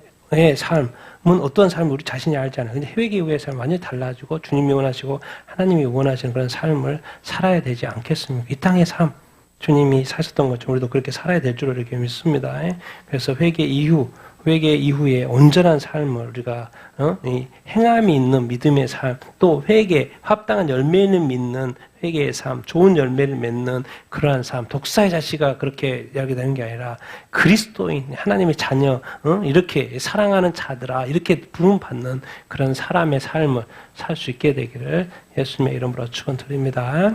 A: 삶은 어떤 삶을 우리 자신이 알잖아요. 근데 회개 이후의 삶은 완전히 달라지고 주님이 원하시고 하나님이 원하시는 그런 삶을 살아야 되지 않겠습니까? 이 땅의 삶, 주님이 사셨던 것처럼 우리도 그렇게 살아야 될 줄로 이렇게 믿습니다. 그래서 회개 이후 회개 이후에 온전한 삶을 우리가 이 행함이 있는 믿음의 삶, 또 회개, 합당한 열매를 믿는 회개의 삶, 좋은 열매를 맺는 그러한 삶, 독사의 자식아 그렇게 이야기되는 게 아니라 그리스도인, 하나님의 자녀, 이렇게 사랑하는 자들아 이렇게 부름받는 그런 사람의 삶을 살 수 있게 되기를 예수님의 이름으로 축원드립니다.